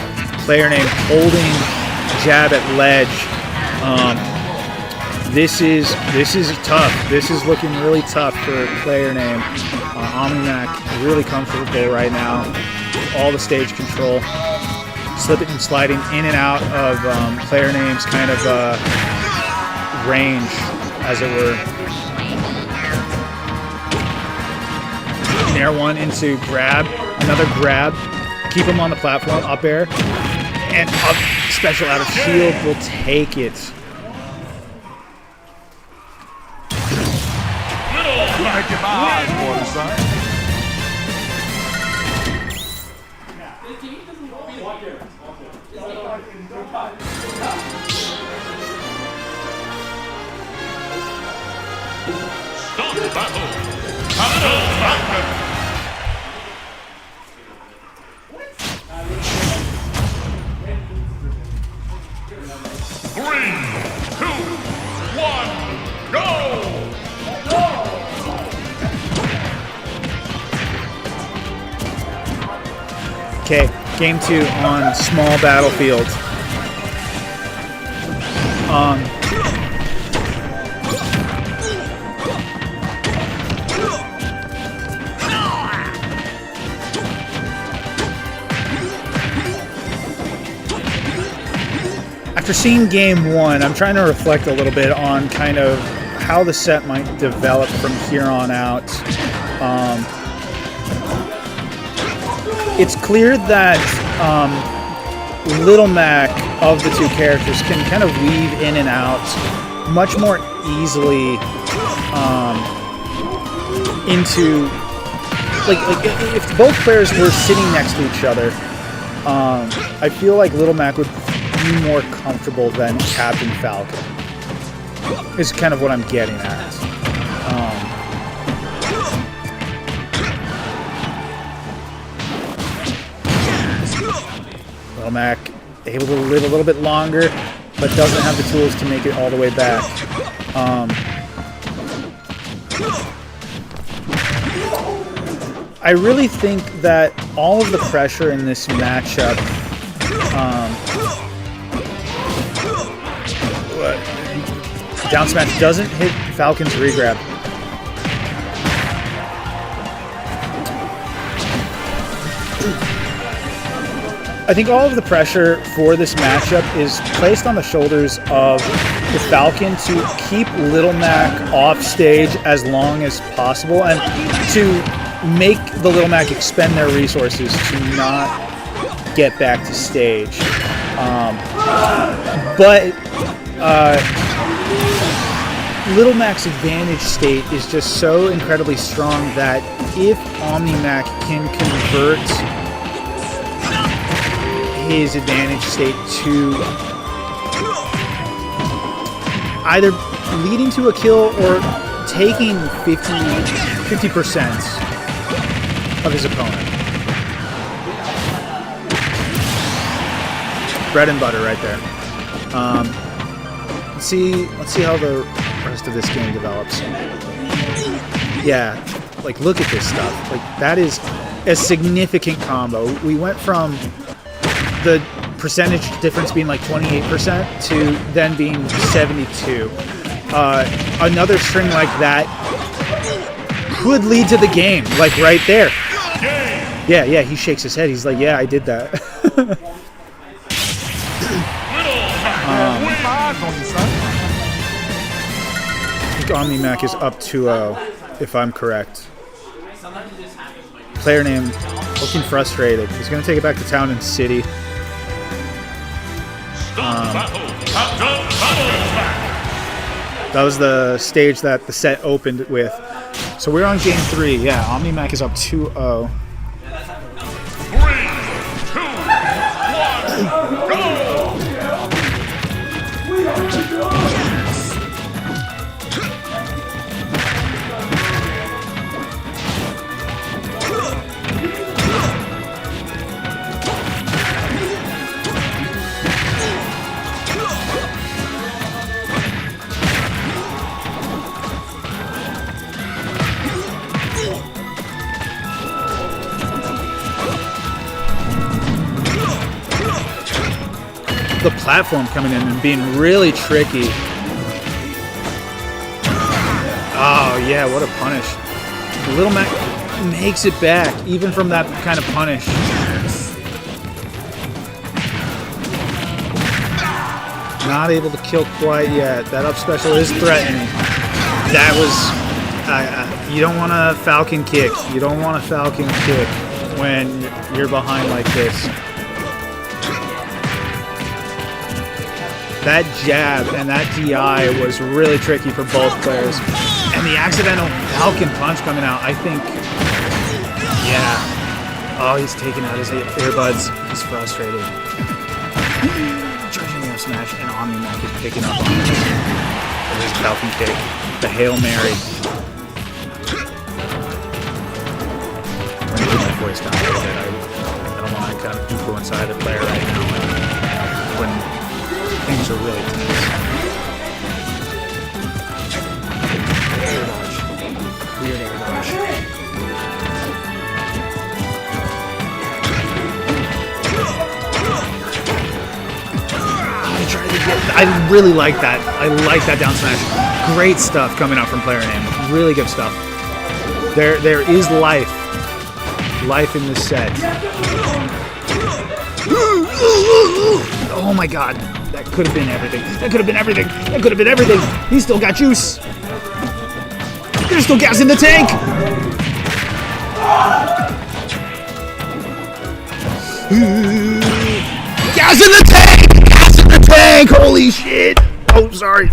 player name, holding jab at ledge. This is tough. This is looking really tough for player name. OmniMac really comfortable right now. All the stage control, slipping and sliding in and out of player name's kind of range, as it were. Air one into grab, another grab, keep him on the platform, up air, and up special out of shield will take it. Start the battle. Captain Falcon. 3, 2, 1, go! Okay, game 2 on small battlefield. after seeing game one, I'm trying to reflect a little bit on kind of how the set might develop from here on out. It's clear that Little Mac, of the two characters, can kind of weave in and out much more easily into, like if both players were sitting next to each other, I feel like Little Mac would be more comfortable than Captain Falcon, is kind of what I'm getting at. Little Mac able to live a little bit longer, but doesn't have the tools to make it all the way back. I really think that all of the pressure in this matchup down smash doesn't hit Falcon's regrab. I think all of the pressure for this matchup is placed on the shoulders of the Falcon to keep Little Mac off stage as long as possible and to make the Little Mac expend their resources to not get back to stage. But Little Mac's advantage state is just so incredibly strong that if OmniMac can convert his advantage state to either leading to a kill or taking 50% of his opponent. Bread and butter right there. Let's see how the rest of this game develops. Yeah, like look at this stuff. Like that is a significant combo. We went from the percentage difference being like 28% to then being 72. Another string like that could lead to the game, like right there. Yeah, he shakes his head. He's like, yeah, I did that. I think OmniMac is up 2-0, if I'm correct. Player name looking frustrated. He's going to take it back to Town and City. That was the stage that the set opened with. So we're on game 3. Yeah, OmniMac is up 2-0. 3, 2, 1, go! The platform coming in and being really tricky. Oh yeah, what a punish. Little Mac makes it back, even from that kind of punish. Not able to kill quite yet. That up special is threatening. That was... you don't want a Falcon kick. You don't want a Falcon kick when you're behind like this. That jab and that DI was really tricky for both players. And the accidental Falcon punch coming out, I think, yeah. Oh, he's taking out his earbuds. He's frustrated. Charging the smash, and OmniMac is picking up on his Falcon kick. The Hail Mary. I'm going to keep my voice down a little bit. I don't want to kind of influence either player right now when things are really tense. Air dodge. Weird air dodge. I really like that. I like that down smash. Great stuff coming out from player name. Really good stuff. There is life. Life in this set. Oh my god. That could have been everything. That could have been everything. That could have been everything. He's still got juice. There's still gas in the tank. Gas in the tank! Gas in the tank! Holy shit! Oh, sorry.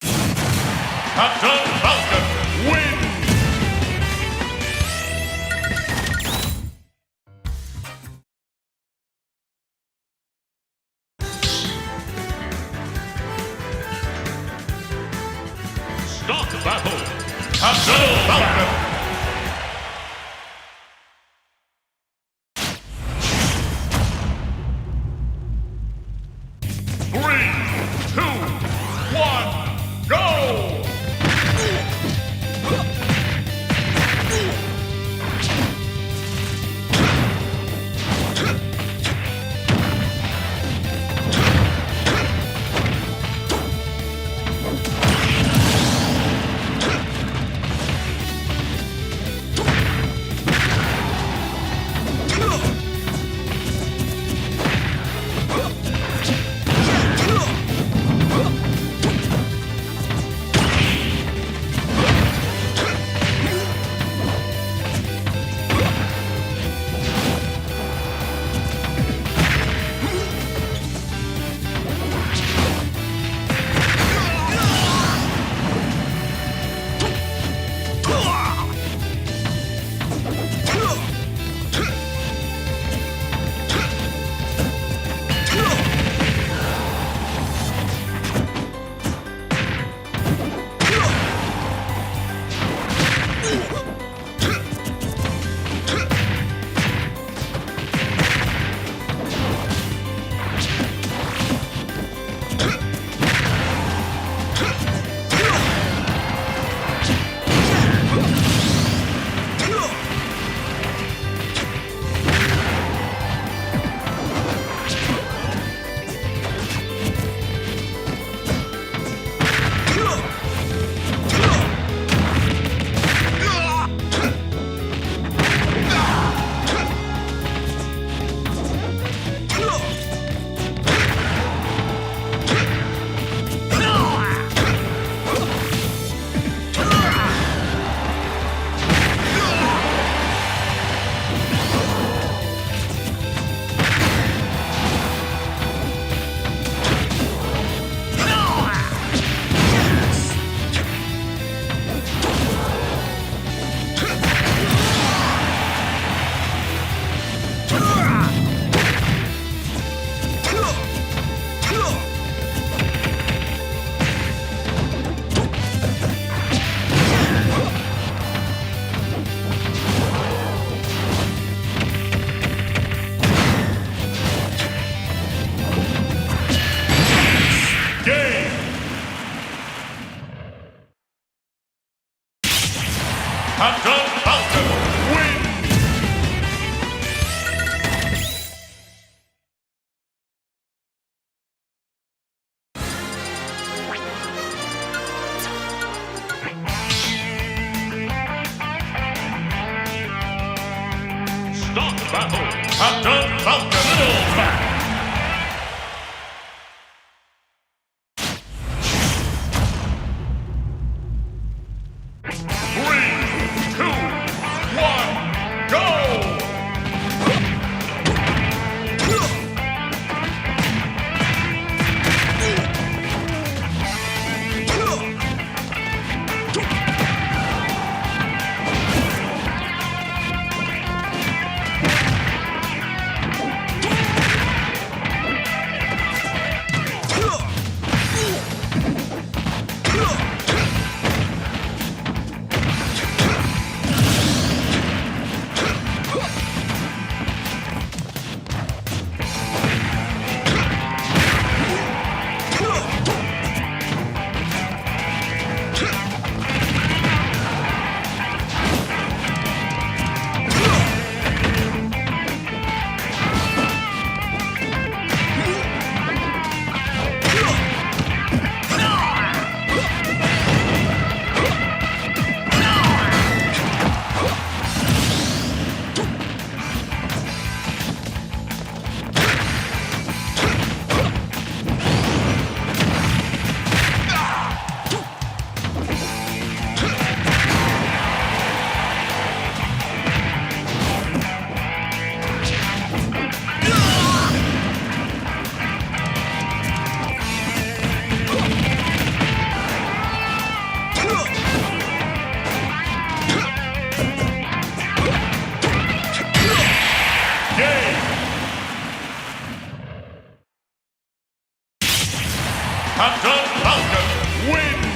Captain Falcon wins. Start battle. Captain Falcon. Captain Falcon wins! Start battle! Captain Falcon middle back! Falcon wins!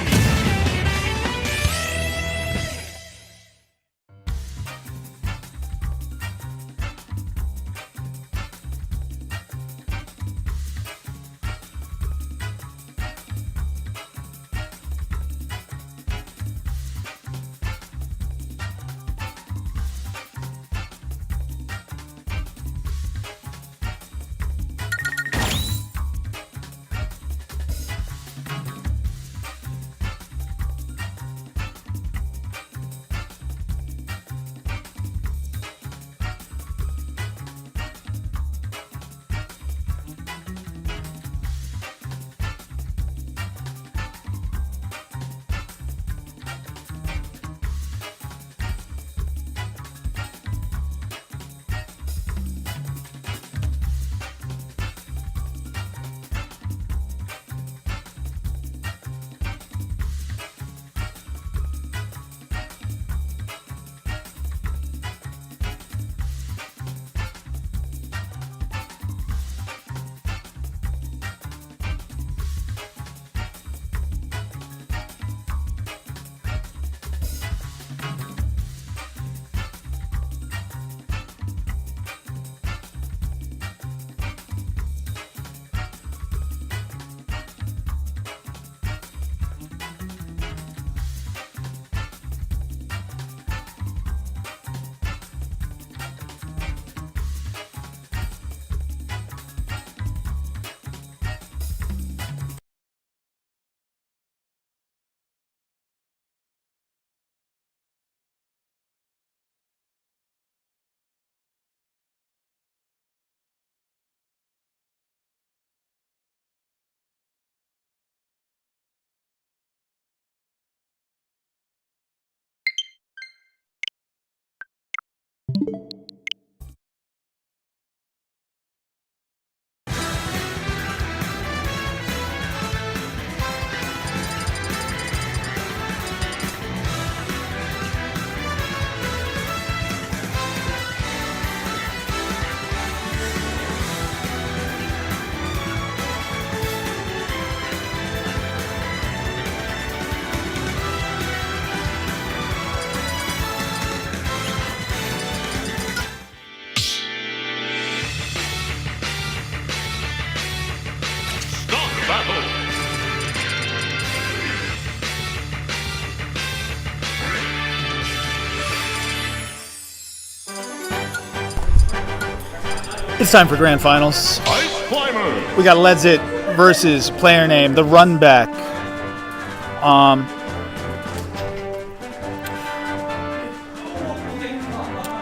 It's time for grand finals. Ice Climber. We got Ledzit versus player name, the Runback.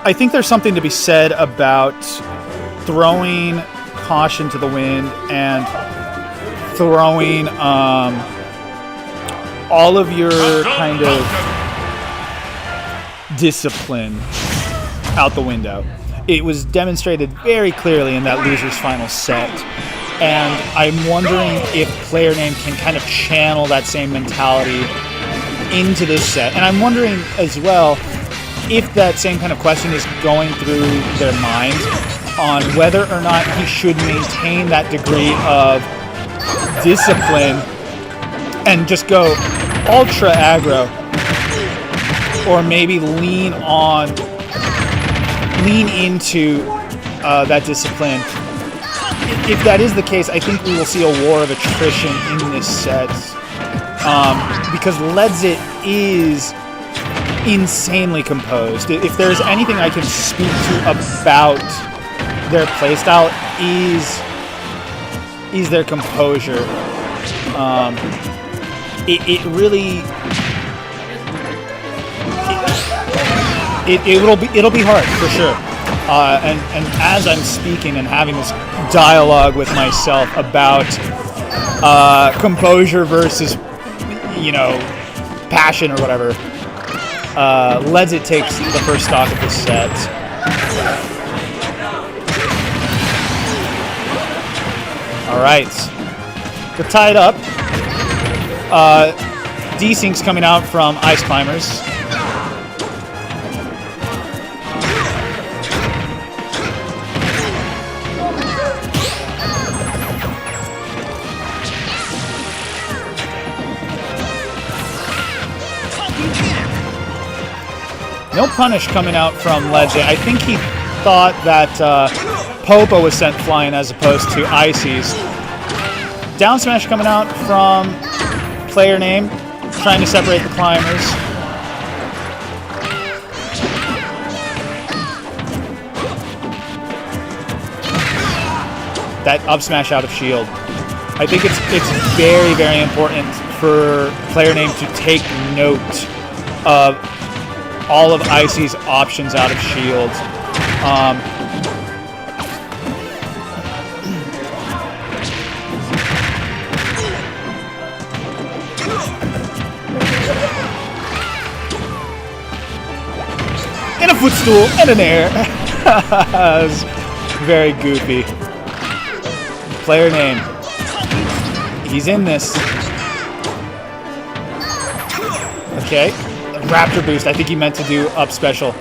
I think there's something to be said about throwing caution to the wind and throwing all of your kind of discipline out the window. It was demonstrated very clearly in that loser's final set, and I'm wondering if player name can kind of channel that same mentality into this set. And I'm wondering as well if that same kind of question is going through their mind on whether or not he should maintain that degree of discipline and just go ultra aggro, or maybe lean into that discipline. If that is the case, I think we will see a war of attrition in this set, because Ledzit is insanely composed. If there's anything I can speak to about their playstyle, is their composure. It really it'll be hard for sure. And as I'm speaking and having this dialogue with myself about composure versus, passion or whatever, Ledzit takes the first stock of this set. All right, we're tied up. Desync's coming out from Ice Climbers. No punish coming out from Legit. I think he thought that Popo was sent flying as opposed to Ices. Down smash coming out from player name, trying to separate the climbers. That up smash out of shield. I think it's very, very important for player name to take note of all of Icy's options out of shield. And a footstool and an air. That was very goofy. Player name. He's in this. Okay. Raptor boost. I think he meant to do up special.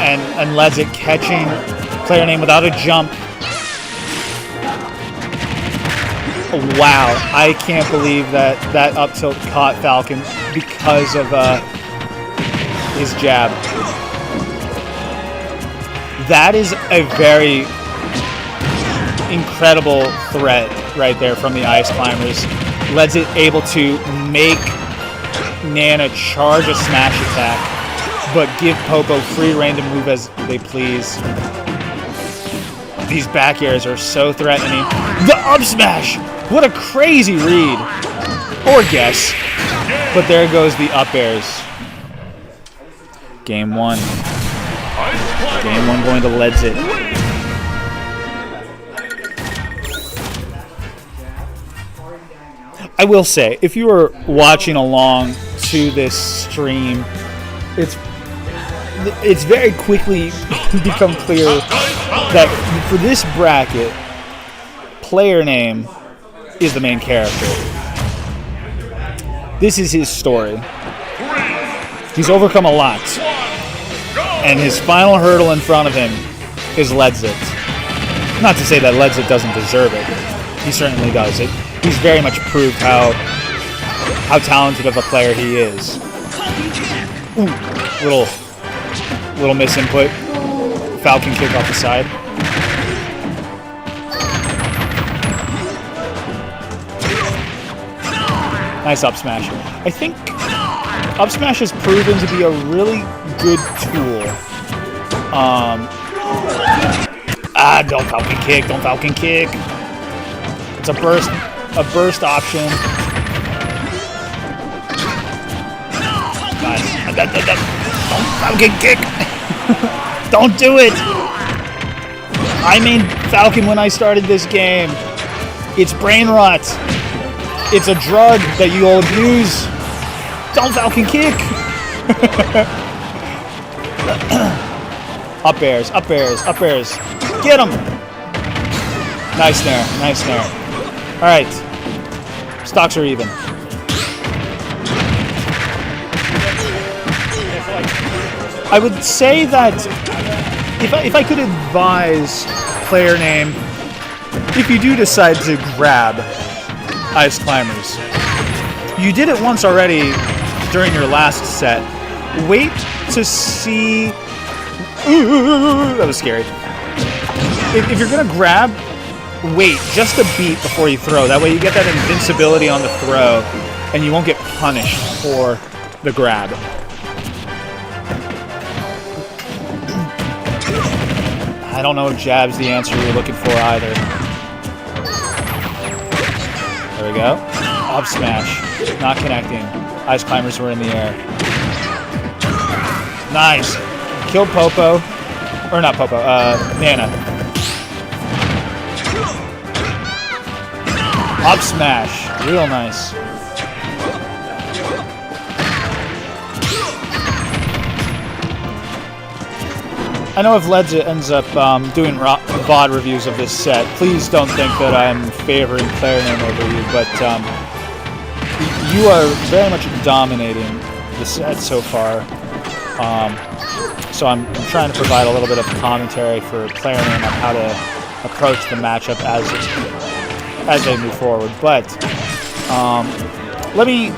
And Ledzik catching player name without a jump. Wow. I can't believe that up tilt caught Falcon because of his jab. That is a very incredible threat right there from the Ice Climbers. Ledzik able to make Nana charge a smash attack, but give Popo free reign to move as they please. These back airs are so threatening. The up smash! What a crazy read. Or guess. But there goes the up airs. Game 1. Game 1 going to Ledzik. I will say, if you are watching along to this stream, it's very quickly become clear that for this bracket, player name is the main character. This is his story. He's overcome a lot. And his final hurdle in front of him is Ledzik. Not to say that Ledzik doesn't deserve it. He certainly does. He's very much proved how talented of a player he is. Ooh, little misinput. Falcon kick off the side. Nice up smash. I think up smash has proven to be a really good tool. Don't Falcon kick, don't Falcon kick. It's a burst option. Nice. Don't Falcon kick. Don't do it. I mean Falcon when I started this game. It's brain rot. It's a drug that you all abuse. Don't Falcon kick. Up airs, up airs, up airs. Get him. Nice snare, nice snare. All right, stocks are even. I would say that if I could advise player name, if you do decide to grab Ice Climbers, you did it once already during your last set. Wait to see. Ooh, that was scary. If you're gonna grab, wait just a beat before you throw. That way you get that invincibility on the throw, and you won't get punished for the grab. I don't know if jab's the answer you're looking for either. There we go. Up smash. Not connecting. Ice Climbers were in the air. Nice. Killed Popo. Or not Popo. Nana. Up smash. Real nice. I know if Ledza ends up doing VOD reviews of this set, please don't think that I'm favoring player name over you, but you are very much dominating the set so far. So I'm trying to provide a little bit of commentary for player name on how to approach the matchup as they move forward. But let me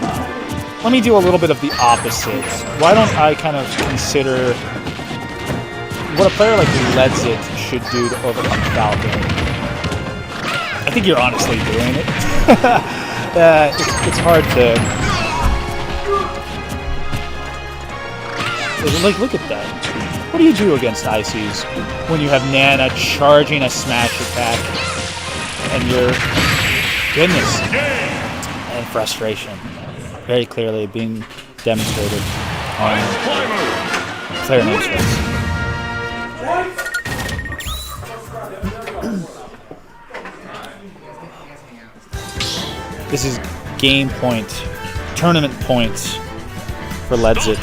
let me do a little bit of the opposite. Why don't I kind of consider what a player like Ledzit should do to overcome Falcon? I think you're honestly doing it. It's hard to... Like, look at that. What do you do against Ices when you have Nana charging a smash attack and your goodness and frustration very clearly being demonstrated on player names face. This is game point, tournament points for Ledzit.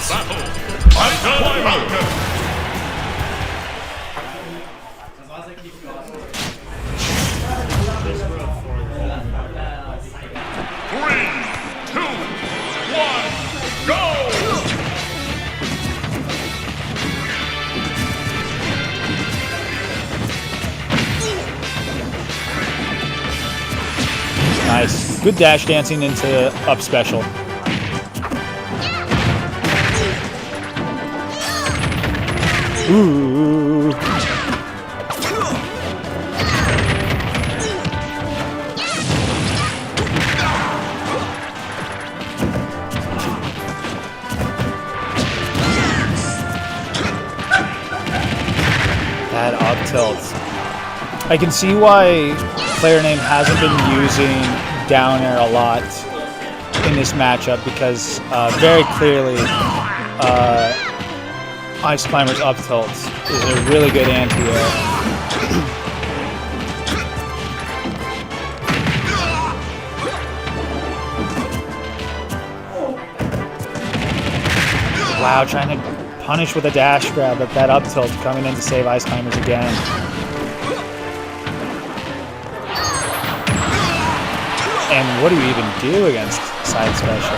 Nice. Good dash dancing into up special. Ooh. That up tilt. I can see why player name hasn't been using down air a lot in this matchup because very clearly Ice Climber's up tilt is a really good anti-air. Wow, trying to punish with a dash grab, but that up tilt coming in to save Ice Climbers again. And what do you even do against side special?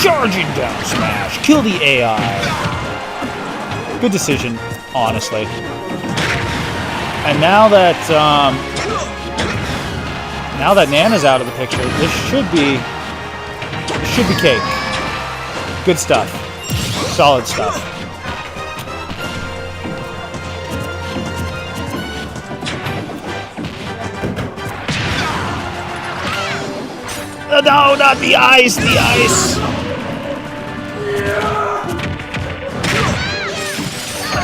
Charging down smash, kill the AI. Good decision, honestly. And now that Nana's out of the picture, this should be cake. Good stuff, solid stuff. No, not the ice, the ice.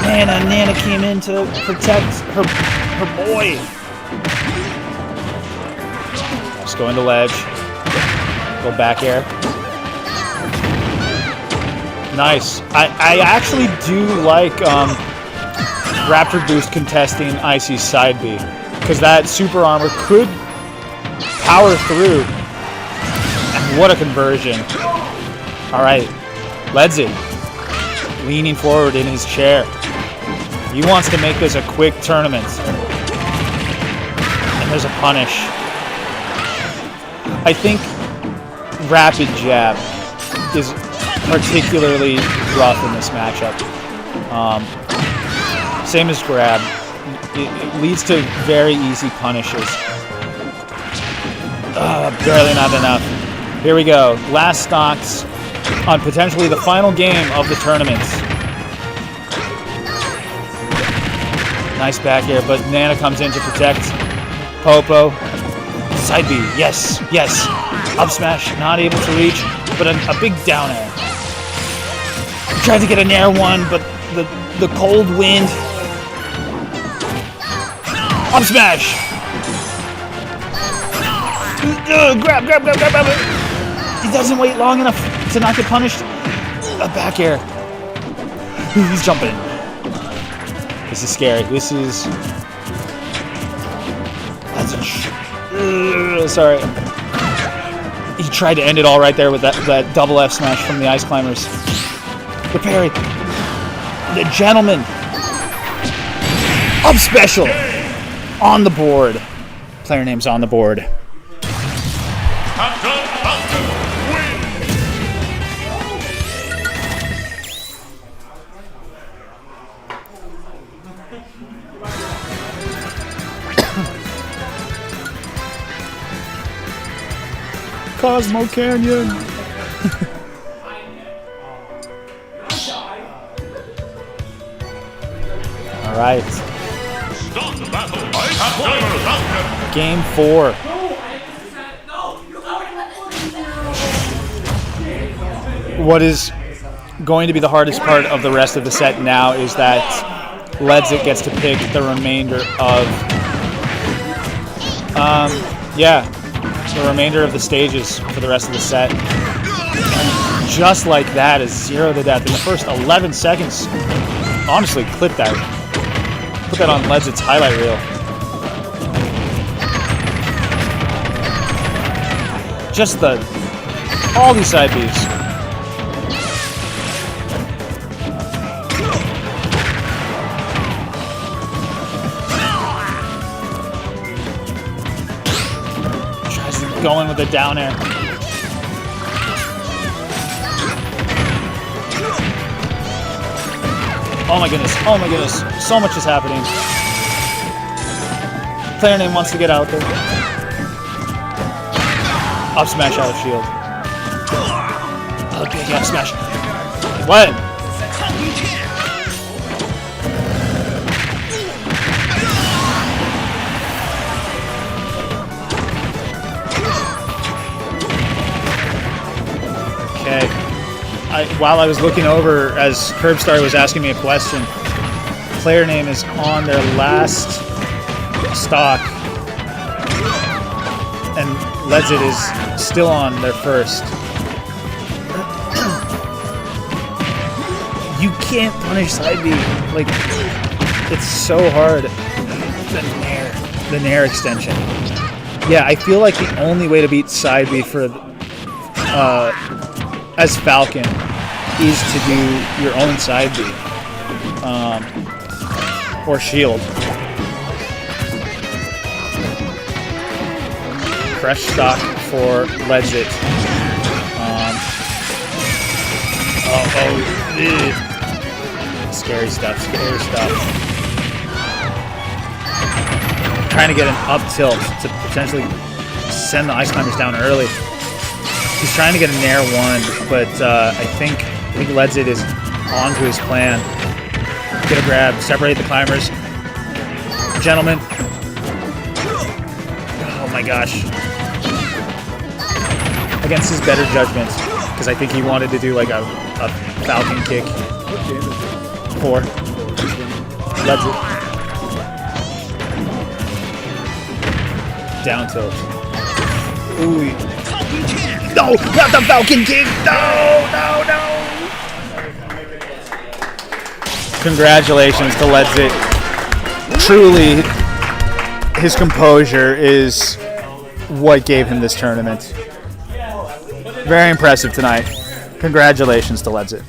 Nana came in to protect her boy. Just going to ledge. Go back air. Nice. I actually do like Raptor Boost contesting Icy's side B because that super armor could power through. What a conversion. Alright, Ledzit leaning forward in his chair. He wants to make this a quick tournament. And there's a punish. I think rapid jab is particularly rough in this matchup. Same as grab. It leads to very easy punishes. Barely not enough. Here we go. Last stocks on potentially the final game of the tournament. Nice back air, but Nana comes in to protect Popo. Side B, yes, yes. Up smash, not able to reach, but a big down air. Tried to get an air one, but the cold wind. Up smash. Grab. He doesn't wait long enough to not get punished. A back air. He's jumping. This is scary. This is... sorry. He tried to end it all right there with that double F smash from the Ice Climbers. The parry. The gentleman. Up special. On the board. Player name's on the board. Cosmo Canyon. All right. Start the battle. Captain Game 4. What is going to be the hardest part of the rest of the set now is that Ledzik gets to pick the remainder of, the remainder of the stages for the rest of the set. And just like that is 0 to death in the first 11 seconds. Honestly, clip that. Put that on Ledzik's highlight reel. Just all these side Bs. Going with the down air. Oh my goodness, so much is happening. Player name wants to get out there. Up smash out of shield. Oh, big up smash. What? Okay. While I was looking over, as Curbstar was asking me a question, player name is on their last stock, and Ledzik is still on their first. You can't punish side B. Like, it's so hard. The Nair extension. Yeah, I feel like the only way to beat side B for as Falcon is to do your own side B or shield. Fresh stock for Ledzik. Scary stuff. Trying to get an up tilt to potentially send the Ice Climbers down early. He's trying to get a Nair 1, but I think Ledzik is onto his plan. Get a grab, separate the climbers. Gentlemen. Oh my gosh. Against his better judgment, because I think he wanted to do like a Falcon kick. 4. Ledzik. Down tilt. Ooh. No, not the Falcon kick. No. Congratulations to Ledzik. Truly, his composure is what gave him this tournament. Very impressive tonight. Congratulations to Ledzik.